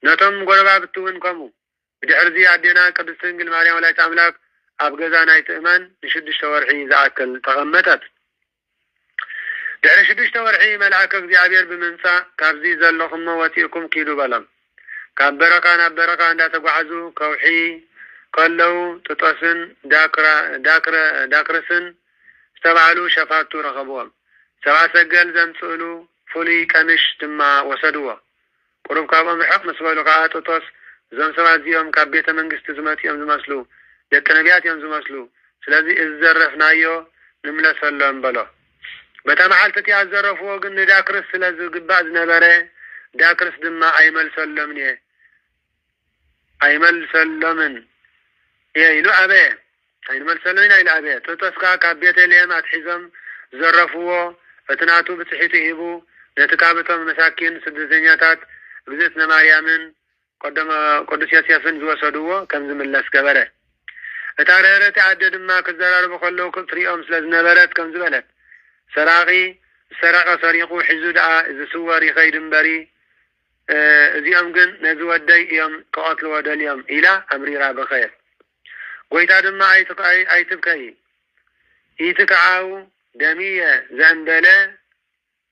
ነቶም ጎረባብቲ እውን ከምኡ ብድሕርዚ ኣዴና ቅድስት ድንግል ማርያም ወላዲተ ኣምላክ ኣብ ገዛ ናይ ትእማን ን6 ወርሒ ዝኣክል ተቐመጠት ድሕሪ 6 ወርሒ መልአከ እግዚአብሔር ብምምፃእ ካብዚ ዘለኹሞ ወፂእኩም ኪዱ በሎም ካብ በረኻ ናብ በረኻ እንዳተጓዓዙ ከውሒ ከለው ጥጦስን ዳክርስን ዝተባሃሉ ሸፋቱ ረኸብዎም ሰብአ ሰገል ዘምጽእሉ ፍሉይ ቀምሽ ድማ ወሰድዎ ቁሩብ ካብኦም ርሕቕ ምስ በሉ ከዓ ጥጦስ እዞም ሰባት እዚኦም ካብ ቤተ መንግስቲ ዝመፁ እዮም ዝመስሉ ደቂ ነቢያት እዮም ዝመስሉ ስለዚ እዚ ዘረፍናዮ ንምለሰሎም በሎ በታ መዓልቲ እቲኣ ዘረፍዎ ግን ንዳክርስ ስለ ዝግባእ ዝነበረ ዳክርስ ድማ ኣይመልሰሎምን ኢሉ ኣበየ ኣይንመልሰሎምን ኢሉ ኣበየ ጥጦስ ከዓ ካብ ቤተልሔም ኣትሒዞም ዘረፍዎ እቲ ናቱ ብፅሒቱ ሂቡ ነቲ ካብቶም መሳኪን ስደተኛታት እግዝእትነ ማርያምን ቅዱስ ዮሴፍን ዝወሰድዎ ከም ዝምለስ ገበረ እታ ርህርቲ ዓደ ድማ ክዘራርቡ ከለዉ ክትሪኦም ስለ ዝነበረት ከም ዝበለት ሰረቀ ሰሪቁ ሒዙ ደኣ ዝስወር ይኸይድ እምበሪ እዚኦም ግን ነዚ ወደይ እዮም ክቐትልዎ ደልዮም ኢላ ኣምሪራ በኸየት ጎይታ ድማ ኣይትብከይ ኢትከዓው ደሚየ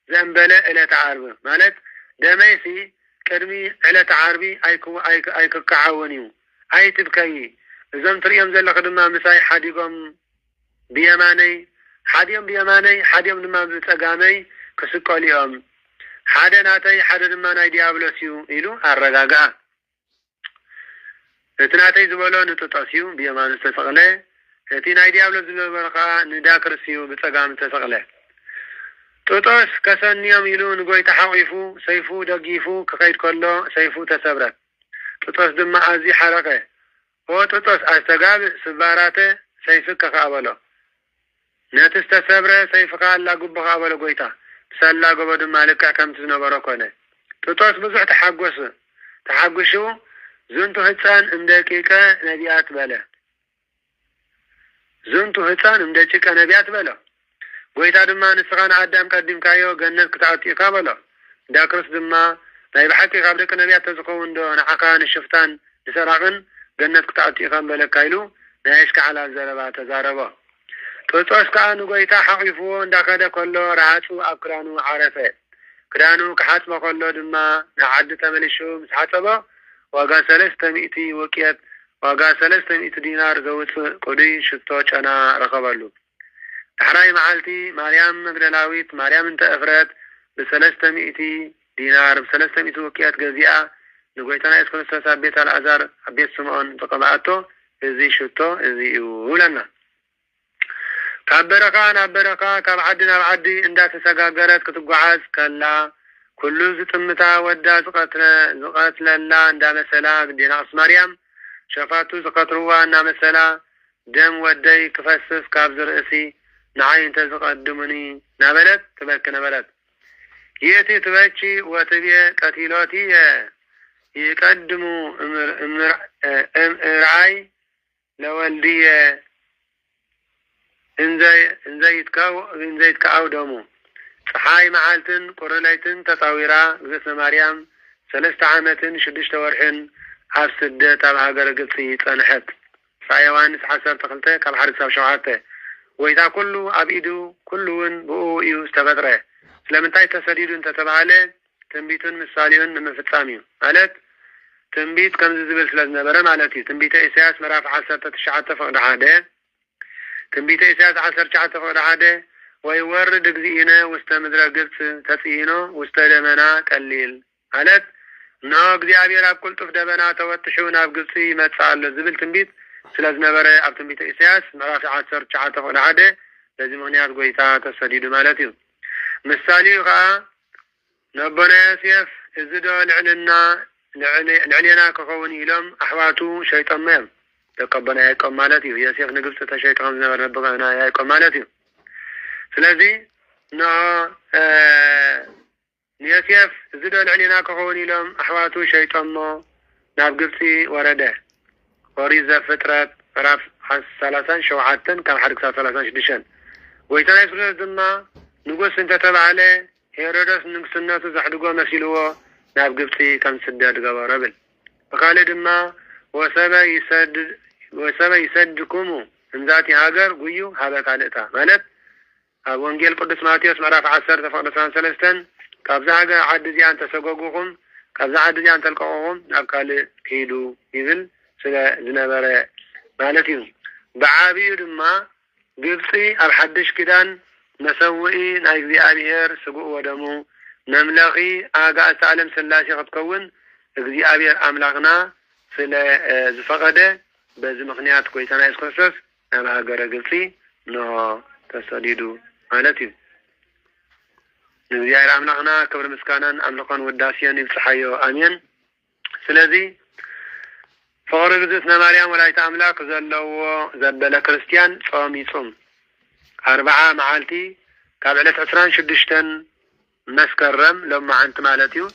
ዘእንበለ ዕለተ ዓርቢ ማለት ደመይሲ ቅድሚ ዕለተ ዓርቢ ኣይክከዓውን እዩ ኣይትብከይ እዞም ትሪኦም ዘለኹ ድማ ምሳይ ሓዲኦም ብየማነይ ሓዲኦም ድማ ብፀጋመይ ክስቀሉ እዮም ሓደ ናተይ ሓደ ድማ ናይ ዲያብሎስ እዩ ኢሉ ኣረጋግኣ እቲ ናተይ ዝበሎ ንጥጦስ እዩ ብየማኑ ዝተሰቕለ እቲ ናይ ዲያብሎስ ዝነበረ ከዓ ንዳክርስ እዩ ብፀጋም ዝተሰቕለ ጥጦስ ከሰኒዮም ኢሉ ንጎይታ ሓቂፉ ሰይፉ ደጊፉ ክኸይድ ከሎ ሰይፉ ተሰብረት ጥጦስ ድማ ኣዝዩ ሓረቀ ጥጦስ ኣስተጋብእ ስባራተ ሰይፍከ ከኣበሎ ነቲ ዝተሰብረ ሰይፍካ ኣላጉቦ ከኣበሎ ጎይታ ብሰላገቦ ድማ ልክዕ ከምቲ ዝነበሮ ኮነ ጥጦስ ብዙሕ ተሓጒሹ ዝንቱ ህፃን እምደቂቀ ነቢያት በለ ዝንቱ ህፃን እምደጭቀ ነቢያት በሎ ጎይታ ድማ ንስኻን አዳም ቀዲምካዮ ገነት ክትኣትኢካ በሎ ዳክሮስ ድማ ናይ ብሓቂ ካብ ደቂ ነቢያት ተዝኸውን ዶ ንዓኻ ንሽፍታን ንሰራቕን ገነት ክትኣትኢካ በለካ ኢሉ ናይ ኣሽካዕላል ዘረባ ተዛረቦ ጴጥሮስ ከዓ ንጎይታ ሓቂፍዎ እንዳከደ ከሎ ረሃፁ ኣብ ክዳኑ ዓረፈ ክዳኑ ክሓፅቦ ከሎ ድማ ንዓዲ ተመሊሹ ምስ ሓፀቦ ዋጋ 300 ወቂየት ዋጋ 300 ዲናር ዘውፅእ ቁዱይ ሽቶ ጨና ረኸበሉ ዳሕራይ መዓልቲ ማርያም መግደላዊት ማርያም እንተ እፍረት ብ300 ዲናር ብ300 ወቂየት ገዚኣ ንጎይታና ኢየሱስ ክርስቶስ ኣብ ቤት አልዓዛር ኣብ ቤት ስምዖን ተቀባኣቶ እዚ ሽቶ እዚ እዩ ለና ካብ በረኻ ናብ በረኻ ካብ ዓዲ ናብ ዓዲ እንዳተሰጋገረት ክትጓዓዝ ከላ ኩሉ ዝጥምታ ወዳ ዝቀትለላ እንዳመሰላ ግዴናቅስ ማርያም ሸፋቱ ዝቀትርዋ እንዳመሰላ ደም ወደይ ክፈስስ ካብ ዝርእሲ ንዓይንተ ዝቀድሙኒ ናበለት ትበክ ነበረት የቲ ትበቺ ወትብየ ቀቲሎቲ ይቀድሙ እምርዓይ ለወልድየ እንዘይትከኣው ደሙ ፀሓይ መዓልትን ቁርለይትን ተፃዊራ እግዝእትነ ማርያም 3 ዓመትን 6 ወርሕን ኣብ ስደት ኣብ ሃገረ ግብፂ ፀንሐት ራእየ ዮሃንስ 12 ካብ 1-7 ጎይታ ኩሉ ኣብ ኢዱ ኩሉ እውን ብኡ እዩ ዝተፈጥረ ስለምንታይ ተሰዲዱ እንተተባሃለ ትንቢቱን ምሳሌውን ንምፍፃም እዩ ማለት ትንቢት ከምዚ ዝብል ስለዝነበረ ማለት እዩ ትንቢተ ኢሳያስ ምዕራፍ 19 ፍቅዲ 1 ትንቢተ ኢሳያስ 19 ፍቅዲ 1 ወይወርድ እግዚእነ ውስተ ምድረ ግብፅ ተጽይኖ ውስተ ደመና ቀሊል ማለት ነው እግዚአብሔር ኣብ ቁልጡፍ ደመና ተወጥሑ ናብ ግብፂ ይመጽእ ኣሎ ዝብል ትንቢት ስለዝነበረ ኣብ ትንቢተ ኢሳያስ ምዕራፍ 19 ፍቅዲ 1 በዚ ምክንያት ጎይታ ተሰዲዱ ማለት እዩ ምሳሌው ከዓ ነቦና ዮሴፍ እዚ ዶ ልዕልና ክኸውን ኢሎም ኣሕዋቱ ሸይጦም እዮም ደቀበና ያዕቆብ ማለት እዩ ዮሴፍ ንግብፂ ተሸይጦም ዝነበረ ነቦና ያዕቆብ ማለት እዩ ስለዚ ዮሴፍ እዚ ዶ ልዕልና ክኸውን ኢሎም ኣሕዋቱ ሸይጦሞ ናብ ግብፂ ወረደ ኦሪት ዘፍጥረት ምዕራፍ 37 ካብ 1-36 ጎይታ ኢየሱስ ድማ ንጉስ እንተተባሃለ ሄሮድስ ንግስነቱ ዘሕድጎ መሲልዎ ናብ ግብፂ ከም ስደድ ገበሮ ብል በካልእ ድማ ወሰበ ይሰድኩሙ እንዛቲ ሃገር ጉዩ ሃበ ካልእታ ማለት ኣብ ወንጌል ቅዱስ ማቴዎስ ምዕራፍ 10:33 ካብዛ ሃገር ዓዲ እዚኣ እንተሰጎጉኹም ካብዛ ዓዲ እዚኣ እንተልቀቑኹም ናብ ካልእ ከይዱ ይብል ስለ ዝነበረ ማለት እዩ ብዓብዩ ድማ ግብፂ ኣብ ሓድሽ ኪዳን መሰውኢ ናይ እግዚአብሔር ስጉእ ወደሙ መምለኺ ኣጋእዝቲ ዓለም ስላሴ ክትከውን እግዚአብሔር ኣምላኽና ስለ ዝፈቀደ በዚ ምክንያት ጎይታና ኢየሱስ ክርስቶስ ናብ ሃገረ ግብፂ ነው ተሰዲዱ ማለት እዩ እግዚአብሔር ኣምላኽና ክብሪ ምስጋናን ኣምልኾን ውዳሴን ይብፅሓዮ ኣሜን ስለዚ ፍቅሪ እግዝእትነ ማርያም ወላዲተ ኣምላክ ዘለዎ ዘበለ ክርስቲያን ጾም ይጹም 40 መዓልቲ ካብ ዕለት 26 መስከረም ሎማዓንቲ ማለት እዩ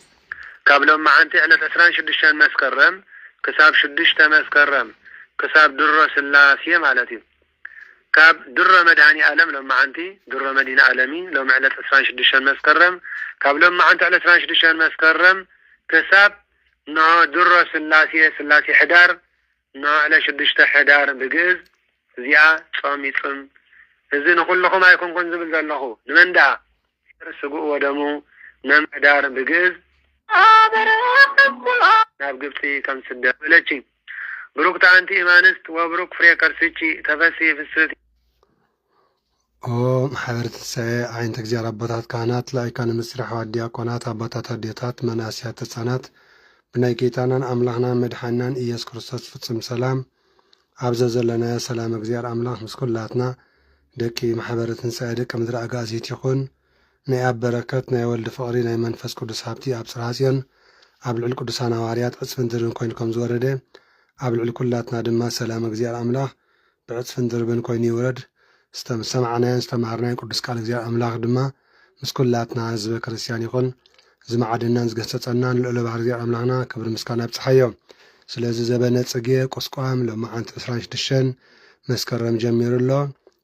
ካብ ሎማዓንቲ ዕለት 26 መስከረም ክሳብ 6 መስከረም ክሳብ ድሮ ስላሴ ማለት እዩ ካብ ድሮ መድሃኒ ዓለም ሎማዓንቲ ድሮ መዲና ዓለሚ ሎም ዕለት 26 መስከረም ካብ ሎማዓንቲ ዕለት 26 መስከረም ክሳብ ድሮ ስላሴ ሕዳር ዕለት 6 ሕዳር ብግእዝ እዚኣ ጾም ይጹም እዚ ንኩልኩም ኣይኮንኩን ዝብል ዘለኹ ንመንዳ ስጉእ ወደሙ ነምሕዳር ብግእዝ ናብ ግብፂ ከም ስደት ብለቺ ብሩክታ ኣንቲ ኢማንስት ወብሩክ ፍሬ ከርስቺ ተፈሲ ፍስት ማሕበረት ትንሣኤ ዓይነተ እግዚአብሔር ኣቦታት ካህናት ላይካ ንምስራሕ ዲያቆናት ኣቦታት ኣዴታት መናእስያት ህፃናት ብናይ ጌታናን ኣምላኽናን መድሓኒናን ኢየሱስ ክርስቶስ ፍጹም ሰላም ኣብዘ ዘለና ሰላም እግዚአብሔር ኣምላኽ ምስ ኩላትና ደቂ ማሕበረት ትንሣኤ ደቂ ምድሪ ኣጋእዚት ይኹን ናይ ኣብ በረከት ናይ ወልዲ ፍቕሪ ናይ መንፈስ ቅዱስ ሃብቲ ኣብ ጽርሐ ጽዮን ኣብ ልዕሊ ቅዱሳን ሃዋርያት ዕፅፍን ድርብን ኮይንኩም ዝወረደ ኣብ ልዕሊ ኩላትና ድማ ሰላም እግዚአብሔር ኣምላኽ ብዕፅፍን ድርብን ኮይኑ ይውረድ ሰማዕናያን ዝተማሃርናን ቅዱስ ቃል እግዚአብሔር ኣምላኽ ድማ ምስ ኩላትና ህዝበ ክርስቲያን ይኹን ዝመዓድናን ዝገሰጸናን ልዕሊ ባህሪ እግዚአብሔር ኣምላኽና ክብሪ ምስጋና ይብፅሓዮ ስለዚ ዘበነ ጽጌ ቁስቋም ሎማዓንቲ 26 መስከረም ጀሚሩሎ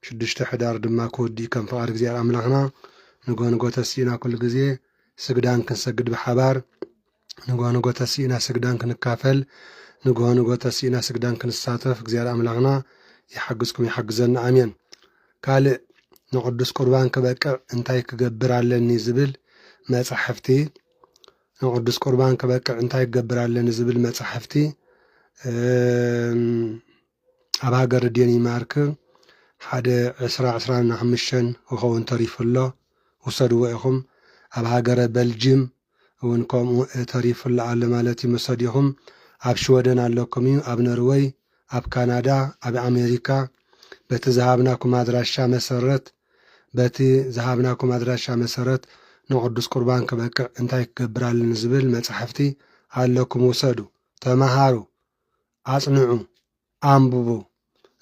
6 ሕዳር ድማ ክወዲ ከም ፍቃድ እግዚአብሔር አምላኽና ንጎንጎ ተሲእና ኩሉ ግዜ ስግዳን ክንሰግድ ብሓባር ንጎንጎ ተሲእና ስግዳን ክንካፈል ንጎንጎ ተሲእና ስግዳን ክንሳተፍ እግዚአብሔር አምላኽና ይሐግዝኩም ይሐግዘና አሜን። ካልእ ንቅዱስ ቁርባን ክበቅዕ እንታይ ክገብር ኣለኒ ዝብል መጽሕፍቲ ንቅዱስ ቁርባን ክበቅዕ እንታይ ክገብር ኣለኒ ዝብል መጽሕፍቲ ኣብ ሃገር ዴንማርክ ሓደ 25 ክኸውን ተሪፉሎ ውሰድዎ ኢኹም። ኣብ ሃገረ በልጅም እውን ከምኡ ተሪፉሎ ኣሎ ማለት እዩ ምሰድ ኢኹም። ኣብ ሽወደን ኣለኩም እዩ፣ ኣብ ኖርዌይ፣ ኣብ ካናዳ፣ ኣብ ኣሜሪካ በቲ ዝሃብናኩም ኣድራሻ መሰረት ንቅዱስ ቁርባን ክበቅዕ እንታይ ክገብር ኣለኒ ዝብል መጽሕፍቲ ኣለኩም ውሰዱ፣ ተማሃሩ፣ ኣጽንዑ፣ ኣንብቡ።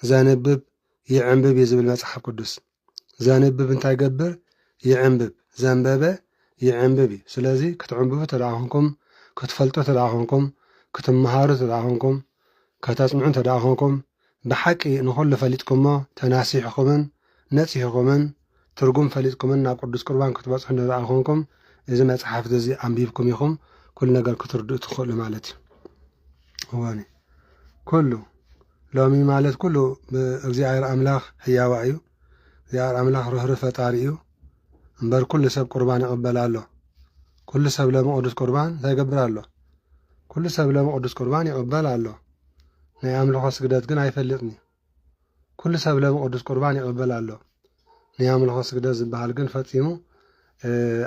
ዘንብብ ይዕንብብ ዝብል መጽሓፍ ቅዱስ ዘንብብ እንታይ ገብር ይዕንብብ፣ ዘንበበ ይዕንብብ እዩ። ስለዚ ክትዕንብቡ ተዳኾንኩም፣ ክትፈልጡ ተዳኾንኩም፣ ክትመሃሩ ተዳኾንኩም፣ ከተጽንዑ ተዳኾንኩም ብሓቂ ንኹሉ ፈሊጥኩሞ ተናሲሕኹምን ነጺሕኹምን ትርጉም ፈሊጥኩምን ናብ ቅዱስ ቁርባን ክትበጽሑ ተዳኾንኩም እዚ መጽሓፍቲ እዚ ኣንቢብኩም ኢኹም ኩሉ ነገር ክትርድኡ ትኽእሉ ማለት እዩ። ወኒ ኩሉ ሎሚ ማለት ኩሉ ብእግዚአብሔር አምላኽ ሕያዋ እዩ። እግዚአብሔር አምላኽ ርህሩህ ፈጣሪ እዩ እምበር ኩሉ ሰብ ቁርባን ይቕበል ኣሎ። ኩሉ ሰብ ሎሚ ቅዱስ ቁርባን ዘይገብር ኣሎ። ኩሉ ሰብ ሎሚ ቅዱስ ቁርባን ይቕበል ኣሎ። ናይ ኣምልኾ ስግደት ግን ኣይፈልጥኒ። ኩሉ ሰብ ሎሚ ቅዱስ ቁርባን ይቕበል ኣሎ። ናይ ኣምልኾ ስግደት ዝበሃል ግን ፈጺሙ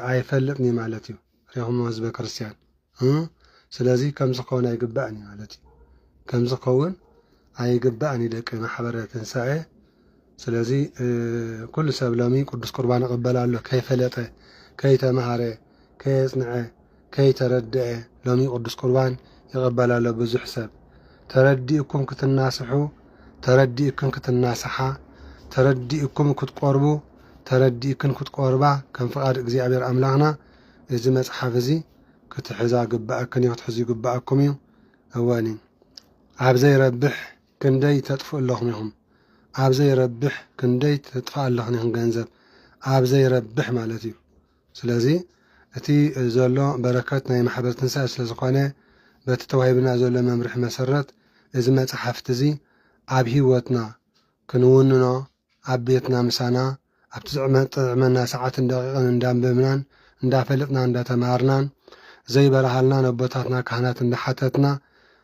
ኣይፈልጥኒ ማለት እዩ። ሪኹም ህዝበ ክርስቲያን ስለዚ ከምዚ ክኸውን ኣይግባእኒ ማለት እዩ። ከምዚ ክኸውን ኣይግባእኒ ደቂ ማሕበረ ትንሳኤ። ስለዚ ኩሉ ሰብ ሎሚ ቅዱስ ቁርባን ይቕበል ኣሎ። ከይፈለጠ፣ ከይተማሃረ፣ ከየጽንዐ፣ ከይተረድአ ሎሚ ቅዱስ ቁርባን ይቕበል ኣሎ ብዙሕ ሰብ። ተረዲእኩም ክትናስሑ፣ ተረዲእኩም ክትናስሓ፣ ተረዲእኩም ክትቆርቡ፣ ተረዲእክን ክትቆርባ ከም ፍቃድ እግዚአብሔር አምላኽና እዚ መጽሓፍ እዚ ክትሕዛ ግባእክን እዩ፣ ክትሕዙ ይግባእኩም እዩ። እወኒ ኣብ ዘይረብሕ ክንደይ ተጥፍኡ ኣለኹም ኢኹም። ኣብ ዘይረብሕ ክንደይ ተጥፍእ ኣለኹም ኢኹም ገንዘብ ኣብ ዘይረብሕ ማለት እዩ። ስለዚ እቲ ዘሎ በረከት ናይ ማሕበር ትንሳኤ ስለ ዝኾነ በቲ ተዋሂብና ዘሎ መምርሒ መሰረት እዚ መጽሓፍቲ እዚ ኣብ ሂወትና ክንውንኖ ኣብ ቤትና ምሳና ኣብቲ ዝጥዕመና ሰዓትን ደቂቕን እንዳንበብናን እንዳፈለጥና እንዳተማሃርናን ዘይበረሃልና ኣቦታትና ካህናት እንዳሓተትና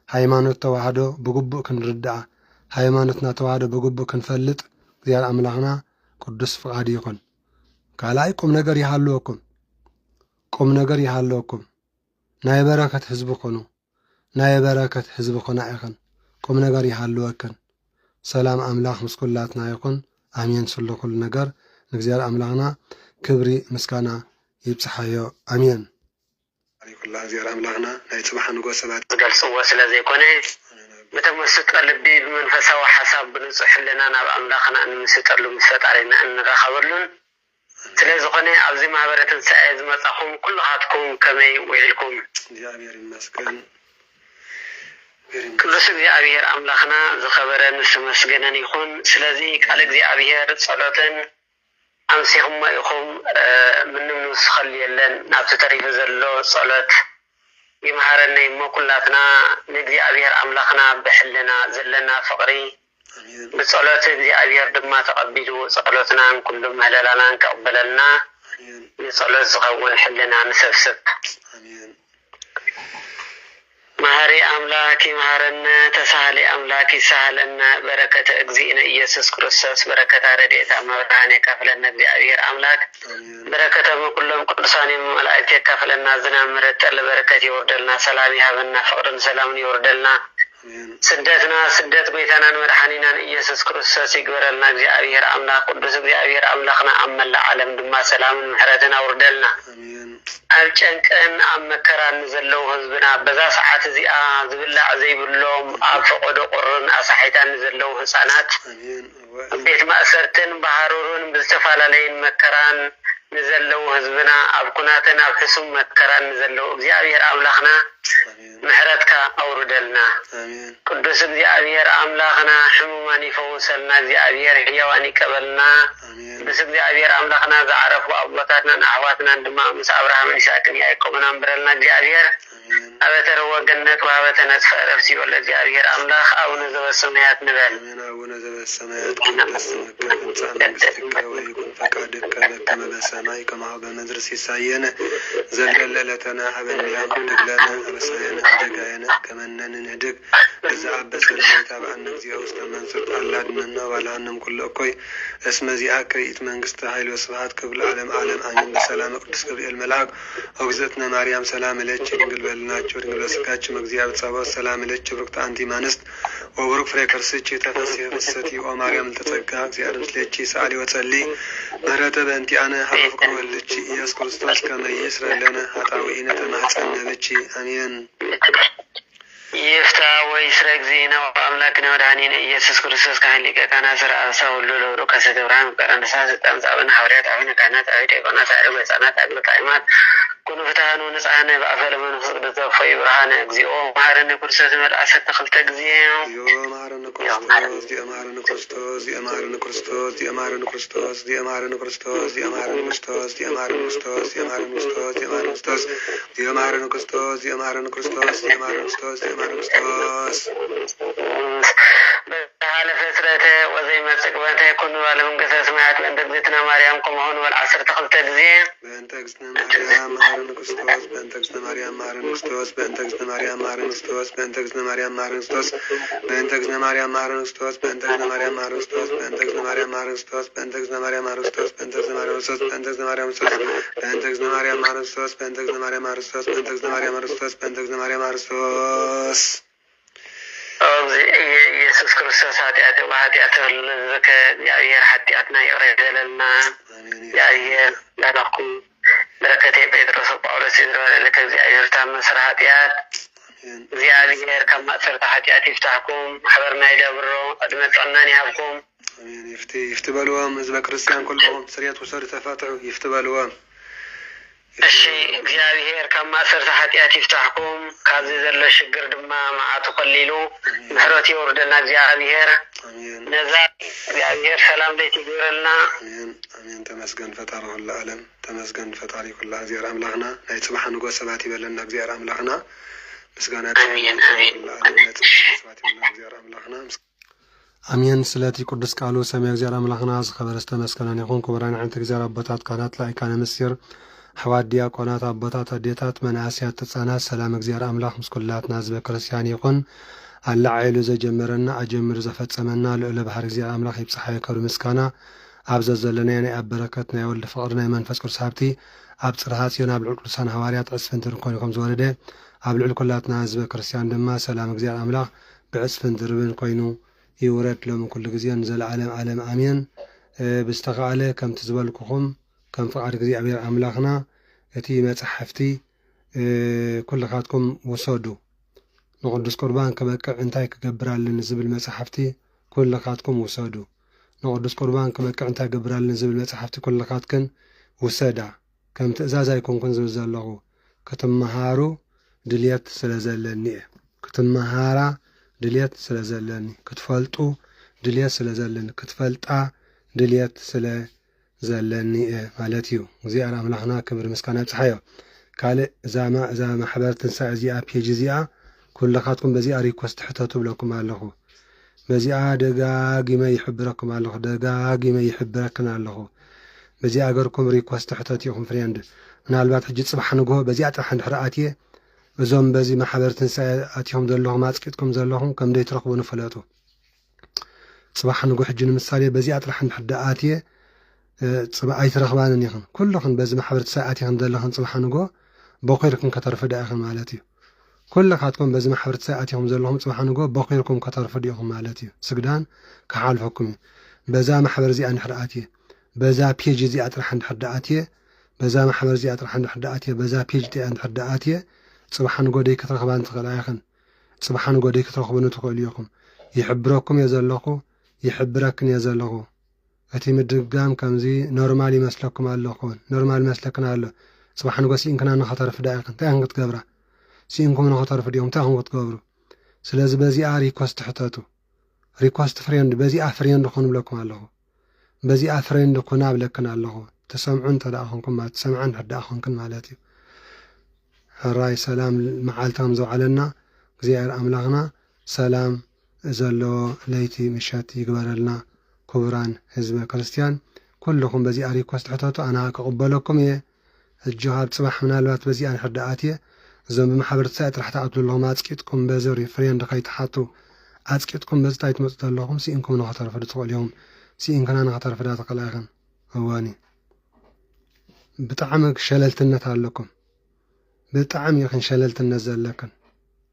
ሃይማኖት ተዋህዶ ብግቡእ ክንርዳኣ ሃይማኖትና ተዋህዶ ብግቡእ ክንፈልጥ እግዚአብሔር አምላኽና ቅዱስ ፍቃድ ይኹን። ካልኣይ ቁም ነገር ይሃልወኩም፣ ቁም ነገር ይሃልወኩም። ናይ በረከት ህዝቢ ኮኑ፣ ናይ በረከት ህዝቢ ኮና ኢኹን። ቁም ነገር ይሃልወክን። ሰላም አምላኽ ምስ ኩላትና ይኹን። አሜን። ስለ ኩሉ ነገር ንእግዚአብሔር አምላኽና ክብሪ ምስጋና ይብጽሓዮ። አሜን። ኩላ እግዚአብሔር አምላኽና ናይ ጽባሕ ንጎ ሰባት ዝገልጽዎ ስለ ዘይኮነ ብተመስጦ ልቢ ብመንፈሳዊ ሓሳብ ብንጹሕ ህሊና ናብ ኣምላኽና እንምስጠሉ ምስ ፈጣሪና እንራኸበሉን ስለ ዝኾነ ኣብዚ ማሕበረ ትንሳኤ ዝመጻኹም ኩልኻትኩም ከመይ ውዒልኩም? እግዚአብሔር ይመስገን። ቅዱስ እግዚአብሔር አምላኽና ዝኸበረን ዝተመስገነን ይኹን። ስለዚ ቃል እግዚአብሔር ጸሎትን ኣምሲኹም ኢኹም ምንም ንውስኸል የለን። ናብቲ ተሪፉ ዘሎ ጸሎት ይመሃረና እሞ ኩላትና ንእግዚአብሔር አምላኽና ብሕልና ዘለና ፍቕሪ ብጸሎት እግዚአብሔር ድማ ተቐቢሉ ጸሎትናን ኩሉ ምህለላናን ከቕበለልና ንጸሎት ዝኸውን ሕልና ንሰብስብ። መሃሪ አምላክ ይመሃረና፣ ተሳሃሊ አምላክ ይሳሃለና። በረከተ እግዚእነ ኢየሱስ ክርስቶስ በረከታ ረድኤታ መብርሃን የካፍለና እግዚአብሔር አምላክ በረከተ ኩሎም ቅዱሳን መላእክት የካፍለና። ዝናብ ምሕረት ጠል በረከት ይወርደልና፣ ሰላም ይሃበና፣ ፍቅርን ሰላምን ይወርደልና። ስደትና ስደት ጎይታናን መድኃኒናን ኢየሱስ ክርስቶስ ይግበረልና። እግዚአብሔር አምላክ ቅዱስ እግዚአብሔር አምላኽና ኣብ መላእ ዓለም ድማ ሰላምን ምሕረትን አውርደልና። ኣብ ጨንቅን ኣብ መከራን ዘለው ህዝብና በዛ ሰዓት እዚኣ ዝብላዕ ዘይብሎም ኣብ ፈቆዶ ቁርን ኣሳሒታን ዘለው ህፃናት ቤት ማእሰርትን ባህሩርን ብዝተፈላለዩን መከራን نزلوا حزبنا أبكناتنا بحسم مكران نزلوا እግዚአብሔር አምላኽና ምሕረትካ አውርደልና ቅዱስ እግዚአብሔር አምላኽና ሕሙማን ይፈውሰልና እግዚአብሔር ሕያዋን ይቀበልና ቅዱስ እግዚአብሔር አምላኽና ዘዓረፉ አባታትና አሕዋትና ድማ ምስ አብርሃም ይስሐቅን ያዕቆብን አንብረልና እግዚአብሔር አበተረ ወገነት ወአበተ ነጽፈ ረፍሲ ወለ እግዚአብሔር አምላኽ አቡነ ዘበሰማያት ንበል አቡነ ዘበሰማያት ወይኩን ፈቃድከ በከመ በሰማይ ከማሁ በምድር ሲሳየነ ዘለለዕለትነ ሀበነ ድግለነ አበሳየነ ደጋየነ ከመነን ንህድግ እዛ አበሰለታ በአን እግዚኦ ውስጥ መንሱት አላድነና ወላንም ኩሉ እኮይ እስመ ዚአከ ይእቲ መንግስት ኃይል ወስብሐት ክብር ዓለም አሜን። በሰላም ቅዱስ ገብርኤል መልአክ ወግዘትነ ማርያም ሰላም ለኪ ድንግል በልናቸው ድንግል በስጋችም እግዚአብሔር ጸባኦት ሰላም ለኪ ብሩክት አንቲ እምአንስት ወብሩክ ፍሬ ከርስኪ ተፈሥሒ ፍሥሕቲ ኦ ማርያም ተጸጋ እግዚአብሔር ምስሌኪ ሰአሊ ወጸልይ ምህረተ በእንቲአነ ሀበ ፍቅር ወልድኪ ኢየሱስ ክርስቶስ ከመ ይስረይ ለነ ኃጣውኢነ ተማኅፀነ ብኪ አሜን። ይፍታ ወይስረ እግዚእነ ወአምላክነ ወመድኃኒነ ኢየሱስ ክርስቶስ ካህን ሊቀ ካህናት ሥርዓተ ሁሉ ለሁሉ ከሰተ ብርሃን ቀረንሳ ስልጣን ጻብን ሐዋርያት አቡነ ካህናት አበው ዲያቆናት አበው ሕፃናት አበው ጣዕማት ኩኑ ፍትሐኑ ንጽሐነ በአፈለ መንፈስ ቅዱስ ወፈይ ብርሃነ እግዚኦ መሐረነ ክርስቶስ መልአሰት ተክልተ ጊዜ መሐረነ ክርስቶስ የመሐረነ ክርስቶስ የመሐረነ ክርስቶስ የመሐረነ ክርስቶስ የመሐረነ ክርስቶስ የመሐረነ ክርስቶስ የመሐረነ ክርስቶስ የመሐረነ ክርስቶስ የመሐረነ ክርስቶስ የመሐረነ ክርስቶስ የመሐረነ ክርስቶስ የመሐረነ ክርስቶስ የመሐረነ ክርስቶስ በሐለ ፍጥረተ ወዘይ መጽቅበተ ኩኑ ባለመንግስተ ሰማያት በእንተ እግዝእትነ ማርያም ከመሆኑ በልዓሰርተ ክልተ ጊዜ በእንተ እግዝእትነ ማርያም መሐረነ ክርስቶስ በእንተ እግዝእትነ ማርያም መሐረነ ክርስቶስ በእንተ እግዝእትነ ማርያም መሐረነ ክርስቶስ በእንተ እግዝእትነ ማርያም መሐረነ ክርስቶስ በእንተ እግዝእትነ ማርያም መሐረነ ክርስቶስ በእንተ እግዝእትነ ማርያም መሐረነ ክርስቶስ በእንተ እግዝእትነ ማርያም መሐረነ ክርስቶስ በእንተ እግዝእትነ ማርያም መሐረነ ክርስቶስ በእንተ እግዝእትነ ማርያም ክርስቶስ በእንተ እግዝእትነ ማርያም ክርስቶስ በእንተ እግዝእትነ ማርያም መሐረነ ክርስቶስ በእንተ እግዝእትነ ማርያም መሐረነ ክርስቶስ በእንተ እግዝእትነ ማርያም መሐረነ ክርስቶስ በእንተ እግዝእትነ ማርያም መሐረነ ክርስቶስ ኢየሱስ ክርስቶስ ኃጢአት በኃጢአት ለዘከ እግዚአብሔር ኃጢአትና ይቅር ይበለልና እግዚአብሔር ለነኩ በረከቴ ጴጥሮስ ጳውሎስ ይዝረወለከ እግዚአብሔር ታመስራ ኃጢአት እግዚአብሔር ከማእሰርተ ኃጢአት ይፍታሕኩም ማሕበርና ይደብሮ ቅድመ ጠናን ይሃብኩም አሜን። ይፍት በልዎም ህዝበ ክርስቲያን ኩሎም ስርየት ወሰድ ተፋትዑ ይፍት በልዎም እሺ እግዚአብሔር ከማእሰርተ ኃጢአት ይፍታሕኩም ካብዚ ዘሎ ሽግር ድማ መዓቱ ቀሊሉ ምሕረት ይወርደና እግዚአብሔር አሜን። ነዛ እግዚአብሔር ሰላም ለይቲ ይግበረልና አሜን አሜን። ተመስገን ፈጣሪ ኩሉ ዓለም ተመስገን ፈጣሪ ኩሉ እግዚአብሔር አምላኽና ናይ ጽባሕ ንጉስ ሰባት ይበለና እግዚአብሔር አምላኽና ምስጋና አሜን አሜን ሰባት ይበለና እግዚአብሔር አምላኽና አሜን። ስለቲ ቅዱስ ቃሉ ሰማይ እግዚአብሔር አምላኽና ዝኸበረ ተመስገናን ይኹን ክቡራን ዓንተ እግዚአብሔር አባታት ካህናት ላይካነ ምስር حواد دياقونات أبطات أديتات من آسيات تتصانات سلام እግዚአብሔር አምላኽ ምስ ኩላትና ህዝበ ክርስቲያን ይኹን አላ ዓይሉ ዘጀመረና አጀምር ዘፈጸመና ለእለ ባህር እግዚአብሔር አምላኽ ይብጽሐይ ከሩ ምስጋና አብዘ ዘለና ናይ አበረከት ናይ ወልድ ፍቅር ናይ መንፈስ ቅዱስ ሃብቲ ኣብ ጽርሐ ጽዮን ኣብ ልዑል ቅዱሳን ሐዋርያት ዕጽፍን ትርኮንኩም ዝወረደ ኣብ ልዑል ኩላትና ህዝበ ክርስቲያን ድማ ሰላም እግዚአብሔር አምላኽ ብዕጽፍን ድርብን ኮይኑ ይውረድ ሎም ኩሉ ግዜን ዘለዓለም ዓለም አሜን። ብስተኻለ ከም ትዝበልኩኹም كم فقد እግዚአብሔር አምላኽና እቲ መጽሐፍቲ ኩልኻትኩም ወሰዱ ንቅዱስ ቁርባን ከበቅዕ እንታይ ክገብራልን ዝብል መጽሐፍቲ ኩልኻትኩም ወሰዱ ንቅዱስ ቁርባን ከበቅዕ እንታይ ክገብራልን ዝብል መጽሐፍቲ ኩልኻትክን ወሰዳ ከም ትእዛዝ ኣይኮንኩን ዝብል ዘለኹ ክትመሃሩ ድልየት ስለዘለኒ ክትመሃራ ድልየት ስለዘለኒ ክትፈልጡ ድልየት ስለዘለኒ ክትፈልጣ ድልየት ስለ زلني مالتيو እግዚአብሔር አምላኽና ክብር ምስጋና ይብጽሐዮ ካልእ እዛ ማሕበር ትንሳኤ እዚኣ ፔጅ እዚኣ ኩልኻትኩም በዚኣ ሪኩዌስት ሕተቱ ብለኩም ኣለኹ በዚኣ ደጋጊመ ይሕብረኩም ኣለኹ ደጋጊመ ይሕብረክን ኣለኹ በዚኣ ገርኩም ሪኩዌስት ሕተቱ ኢኹም ፍሬንድ ምናልባት ሕጂ ጽባሕ ንግሆ በዚኣ ጥራሕ እንድሕር ኣትየ እዞም በዚ ማሕበር ትንሳኤ ኣትዮም ዘለኹም ኣጽቂጥኩም ዘለኹም ከም ደይ ትረኽቡ ንፍለጡ ጽባሕ ንግሆ ሕጂ ንምሳሌ በዚኣ ጥራሕ እንድሕር ኣትየ ጽባሕ ኣይትረኽባንን ይኹን ኩልኹን በዚ ማሕበር ትንሳኤ ይኹን ዘለኹን ጽባሕ ንግሆ በኺርኩም ከተርፍዳ ኢኹም ማለት እዩ ኩልኻትኩም በዚ ማሕበር ትንሳኤ ይኹም ዘለኹም ጽባሕ ንግሆ በኺርኩም ከተርፍዳ ኢኹም ማለት እዩ ስግዳን ክሓልፈኩም በዛ ማሕበር እዚኣ እንድሕር ኣትየ በዛ ፔጅ እዚኣ ጥራሕ እንድሕር ኣትየ በዛ ማሕበር እዚኣ ጥራሕ እንድሕር ኣትየ በዛ ፔጅ እዚኣ እንድሕር ኣትየ ጽባሕ ንግሆ ደይ ክትረኽባን ትኽእል ኣይኹን ጽባሕ ንግሆ ደይ ክትረኽቡን ትኽእሉ ኢኹም ይሕብረኩም እየ ዘለኹ ይሕብረክን እየ ዘለኹ أتي مدقام كمزي نورمال يمسلكم الله خون نورمال مسلكنا الله صباح نقول سين كنا نخطر في دقيقة تاهم تقبره سينكم نخطر في اليوم تاهم تقبروا سلاز بزي ريكوست حتاتو ريكوست فريند بزي فريند خون بلكم الله بزي فريند خون بلكنا الله تسمعون تداخنكم ما تسمعون تداخنكم مالتي الراي سلام معالتهم زو علينا زيار أملاغنا سلام زلو ليتي مشات يقبر لنا كبران حزب كريستيان كلكم بزي ريكوست حتاتو أنا أقبلكم الجهاد صباح من الوقت بزي أنا حدقاتي زوم بمحبرة ساعت رح تقتلوا لهم أتسكيتكم بزوري فريند قيت حاتو أتسكيتكم بز تايت مصدر لهم سيئنكم نخطر فدتوا اليوم سيئن كان نخطر فدات قلاغن هواني بطعمك شللتنا تعلقكم بطعم يخن شللتنا زلكن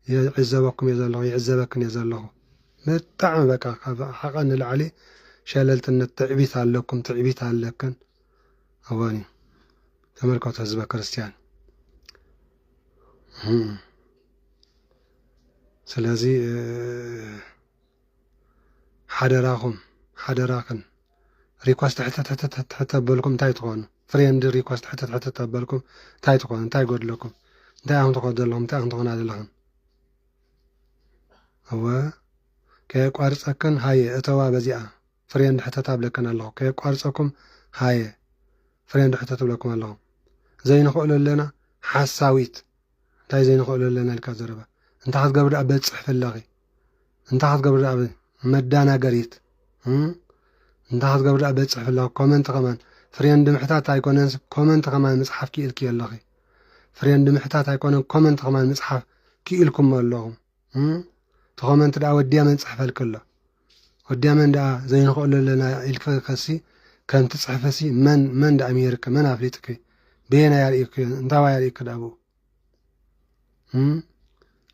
يعزبكم يزلغ يعزبكن يزلغ بطعم بك حقا العلي شللتنا تعبيت عليكم تعبيت عليكن هواني تملكوا حزب كريستيان سلازي حدراكن ريكوست حتى بالكم تايتقون فريند ريكوست حتى بالكم تايتقون تاي قد لكم تاهم تقعد لهم تاهم تقعد لهم هو كي قارصكن هاي اتوا بزيا فريند حتى تابلكن الله كي قارصكم هاي فريند حتى تابلكم الله زي نقول لنا حساويت تاي زي نقول لنا الكذربه انت هتقبر ابد صحف اللغي انت هتقبر ابد مدانا قريت انت هتقبر ابد صحف اللغي كومنت كمان فريند محتاج ايكونن كومنت كمان مصحف كي الكي اللغي فريند محتاج ايكونن كومنت كمان مصحف كي لكم اللهم تكومنت دا وديا من صحف الكل وديا من دا زي نقول لنا الكسي كان تصحفسي من دا امريكا من افريقيا بينا ياريك انت وياريك دابو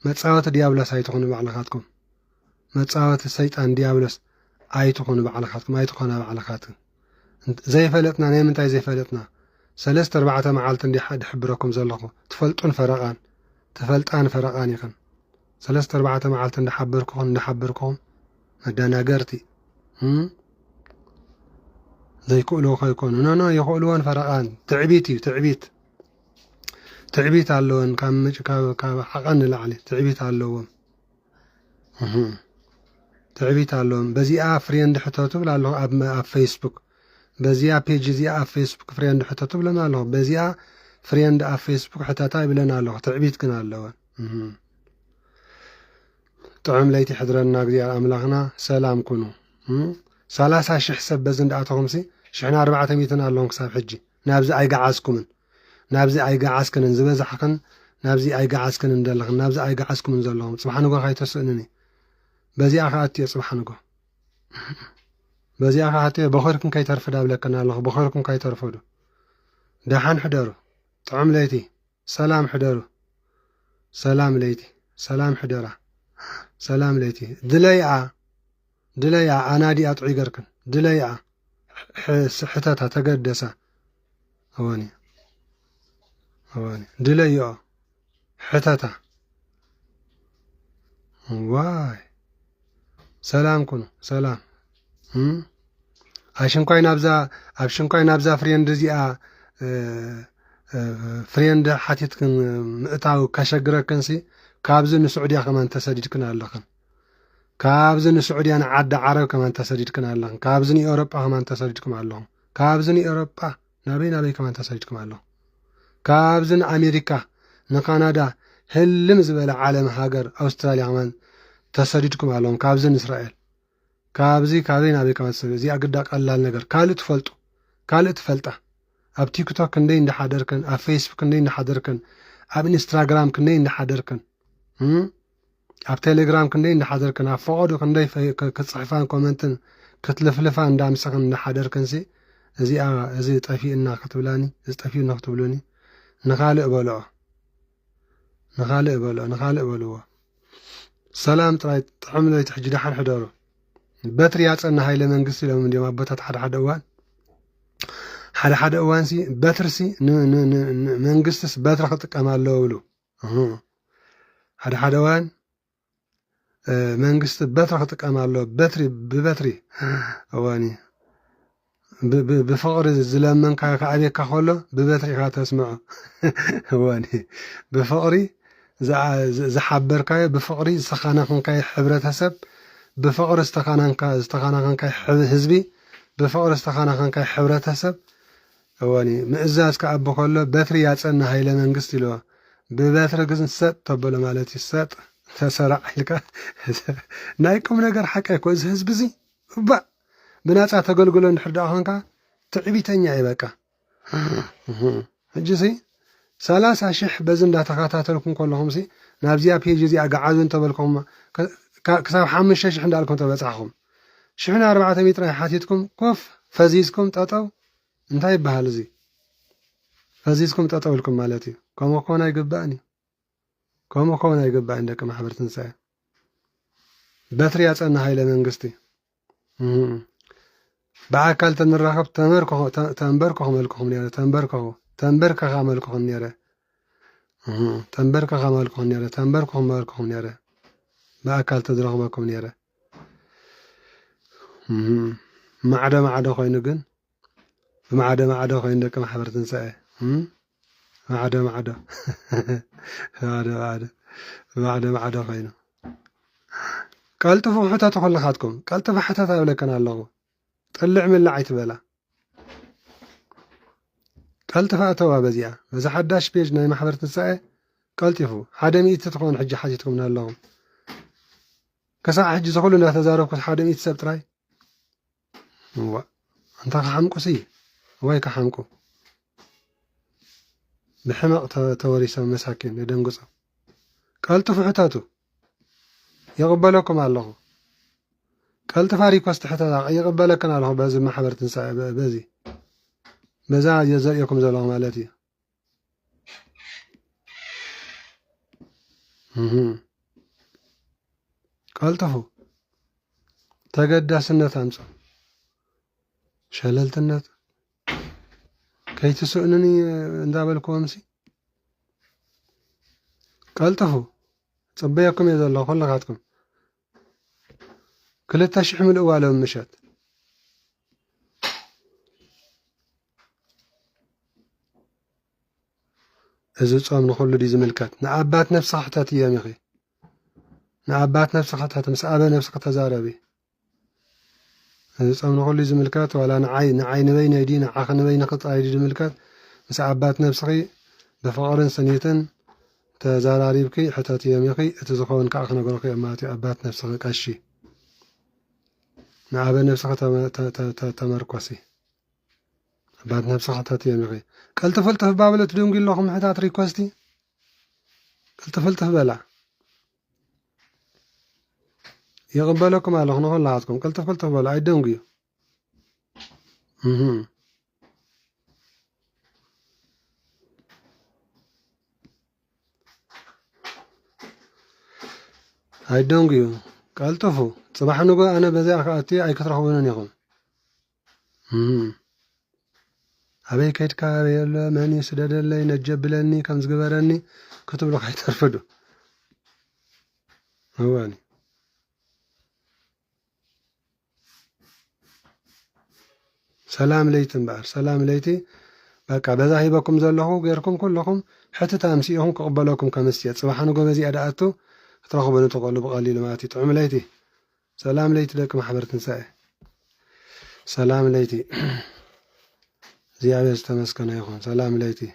متصاوت ديابلس ايتكون بعلاقاتكم متصاوت الشيطان ديابلس ايتكون بعلاقاتكم ايتكون بعلاقاتكم زي فلتنا نيم انتي زي فلتنا 3-4 معالت اندي حد حبركم زلكم تفلطون فرقان تفلطان فرقان يكن 3-4 معالت اندي حبركم مدانا قرتي زي كولو خيكون نو يقولون فرقان تعبيت علون كم حقن العلي تعبيت علون تعبيت علون بزيا فريند حتاتو بلا له اب فيسبوك بزيا بيج زيا فيسبوك فريند حتاتو بلا له بزيا فريند فيسبوك حتاتا بلا له تعبيت كنا علون طعم ليتي حضرنا غير املاحنا سلام كونوا 30,000 حساب بزند اتهم سي شحنا 400 اللهم كساب حجي نابز ايقعاسكم نابزي ايقعاسكن زبزحكن نابزي ايقعاسكن ندلخ نابزي ايقعاسكم نزلهم سبحان الله خايتسنني بزي اخاتي سبحان الله بزي اخاتي بخيركم كاي ترفد ابلكنا الله بخيركم كاي ترفدو دحان حدرو طعم ليتي سلام حدرو سلام ليتي سلام حدرا سلام ليتي دليا انا دي اطعي غركن دليا حتاتا تقدسا هواني دليا حتاتا واي سلام كونو سلام عشان نابزا فريند زيا فريند حاتيتكن مقطاو كشجركنسي كابزن السعودية كمان تسديدكن اللهن كابزن السعودية أنا عد عرب كمان تسديدكن اللهن كابزن أوروبا كمان تسديدكم اللهن كابزن أوروبا نبي كمان تسديدكم اللهن كابزن أمريكا نكندا هلم زبل عالم هاجر أستراليا كمان تسديدكم اللهن كابزن إسرائيل كابزي نبي كمان تسديد زي أقدر الله النجار كالت فلتة أب تيك توك كندين نحضركن أب فيسبوك كندين نحضركن أب إنستغرام كندين نحضركن أب تيليجرام كندين نحضركن أب فوقو كندين كتصحفان كومنتن كتلفلفان دام سكن نحضركن زي طفي إننا كتبلاني زي طفي إننا كتبلوني نخالق بلوه سلام تراي عملوا يتحجي دحان حدارو باتريات أن هاي لمنقصي لو من ديما باتات حد أوان سي باترسي منقصتس باتر خطك أمال لولو حد أوان منقصت باتر خطك أمال لو باتري بباتري أواني بفقر زلمن كأبيك كخلا ببتري تسمعه واني بفقري زحبر كاي بفقري سخانة كاي حبرة حسب بفقر استخانة كاي حزبي بفقر استخانة كاي حبرة حسب واني مئزاز كأب كله بتري يتصنع هاي لمنجست له ببتري جزن سات طبل مالتي سات تسرع لك نايكم نجر حكي كويس هزبزي با بناس تقولون حدا هانكا تعبيتني عيبك جزي سلاس عشح بزن لا تخاطاتلكم كلهم سي نابزيا بيجي زي قعدوا انت بالكم كسب حمش شح عندكم تبصحهم شحنا 400 راي حاتيتكم كوف فزيزكم تطاو انتي بحال زي فزيزكم تطاو لكم مالتي كما كون يقباني كما كون يقباني عندك محبر تنسى باتري اصنا هاي لمنغستي بأكل تنرخب تنبركهم ملكهم نيرة تنبركهم ملكهم نيرة تنبركهم ملكهم نيرة تنبركهم ملكهم نيرة بأكل تدرخبكم نيرة ما عدا خوينكن ما عدا خوينك ما حبرت نساء ما عدا خوينه قالت فحتى تخلخاتكم قالت فحتى تابلكن الله طلع من لعيت بلا قالت فاتوا بزيا بس حداش بيج ناي محبر تنساء قالت يفو حدميت تكون حج حاجتكم من اللهم كساعة حج زخلنا تزاربك حدميت سبت راي هو انت حمكو سي وايك حمكو بحمق توريسا مساكين يدنقصوا قالت فحتاتو يقبلكم الله قالت فاريك واستحتا يقبلك انا له بازي ما حبرت نساء بازي بزا يزريكم زلهم مالتي قالت فو تقدى سنة امسا شللت النت كي تسؤنني اندابلكم امسي قالت فو صبيكم يا الله خلقاتكم كلتا شحمل أوالهم مشات إذا تصام نخلو دي زملكات نعبات نفس حتات أيام يخي نعبات نفس حتات مسأبة نفس تزاربي إذا تصام نخلو دي زملكات ولا نعي نبين يدينا عاق نبين قطع دي زملكات مسأبات نفس خي بفقر سنيتن تزاراري بكي حتات أيام يخي اتزخون كأخ نقرقي أماتي أبات نفس خي كاشي نعبا نفسك تمركوسي بعد نفسك تيمغي قلت فلت في بابل تدوم قل لهم حتى ريكوستي قلت فلت في بلع يقبلكم على هنا ولا عادكم قلت فلت في بلع يدوم قيو يدوم قيو قالت فو صباح نقول أنا بذي أكاتي أي كثر خوينا يقوم أبي كيت كاريلا ماني سدد اللي نجب لني كم زجبرني كتب له حيت ترفضه هواني سلام ليتم بار سلام ليتي بقى بذاهي بكم زلهم غيركم كلكم حتى تامسيهم قبلكم كمسيات صباح نقول بذي أداءته تراخوا بنو تقولوا بقليل ما تطعم ليتي سلام ليتي لك محبر تنسائي سلام ليتي زيادة تمسكن يا أخوان سلام ليتي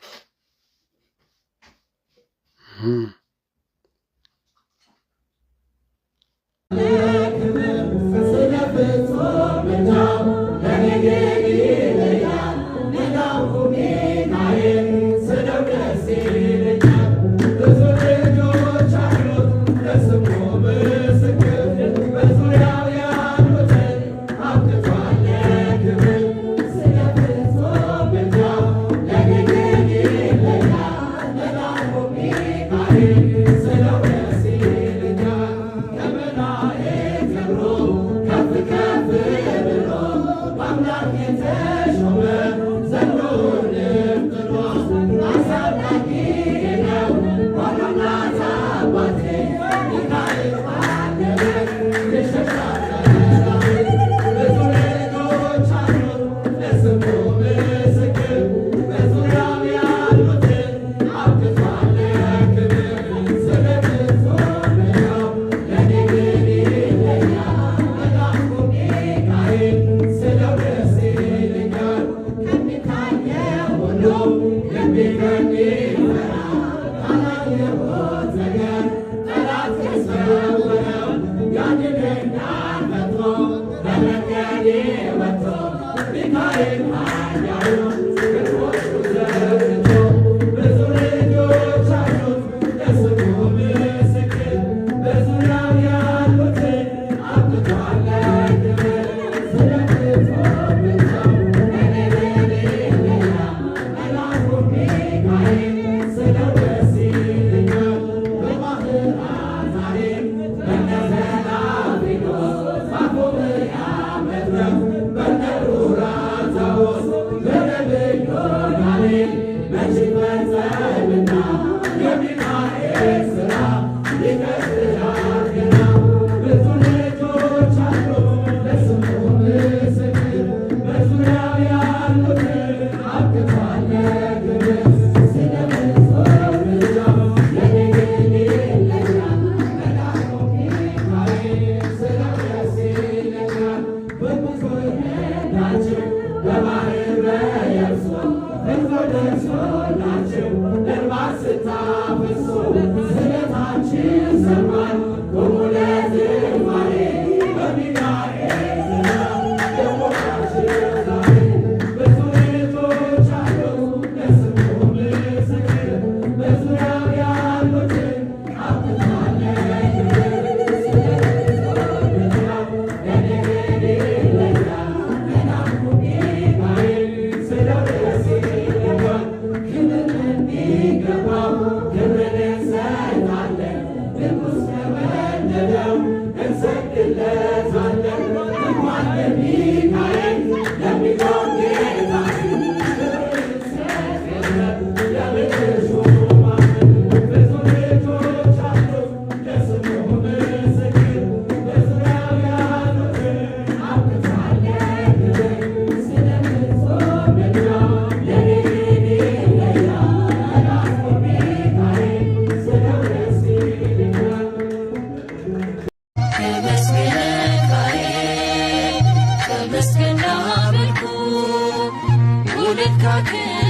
Amen. Look, I can't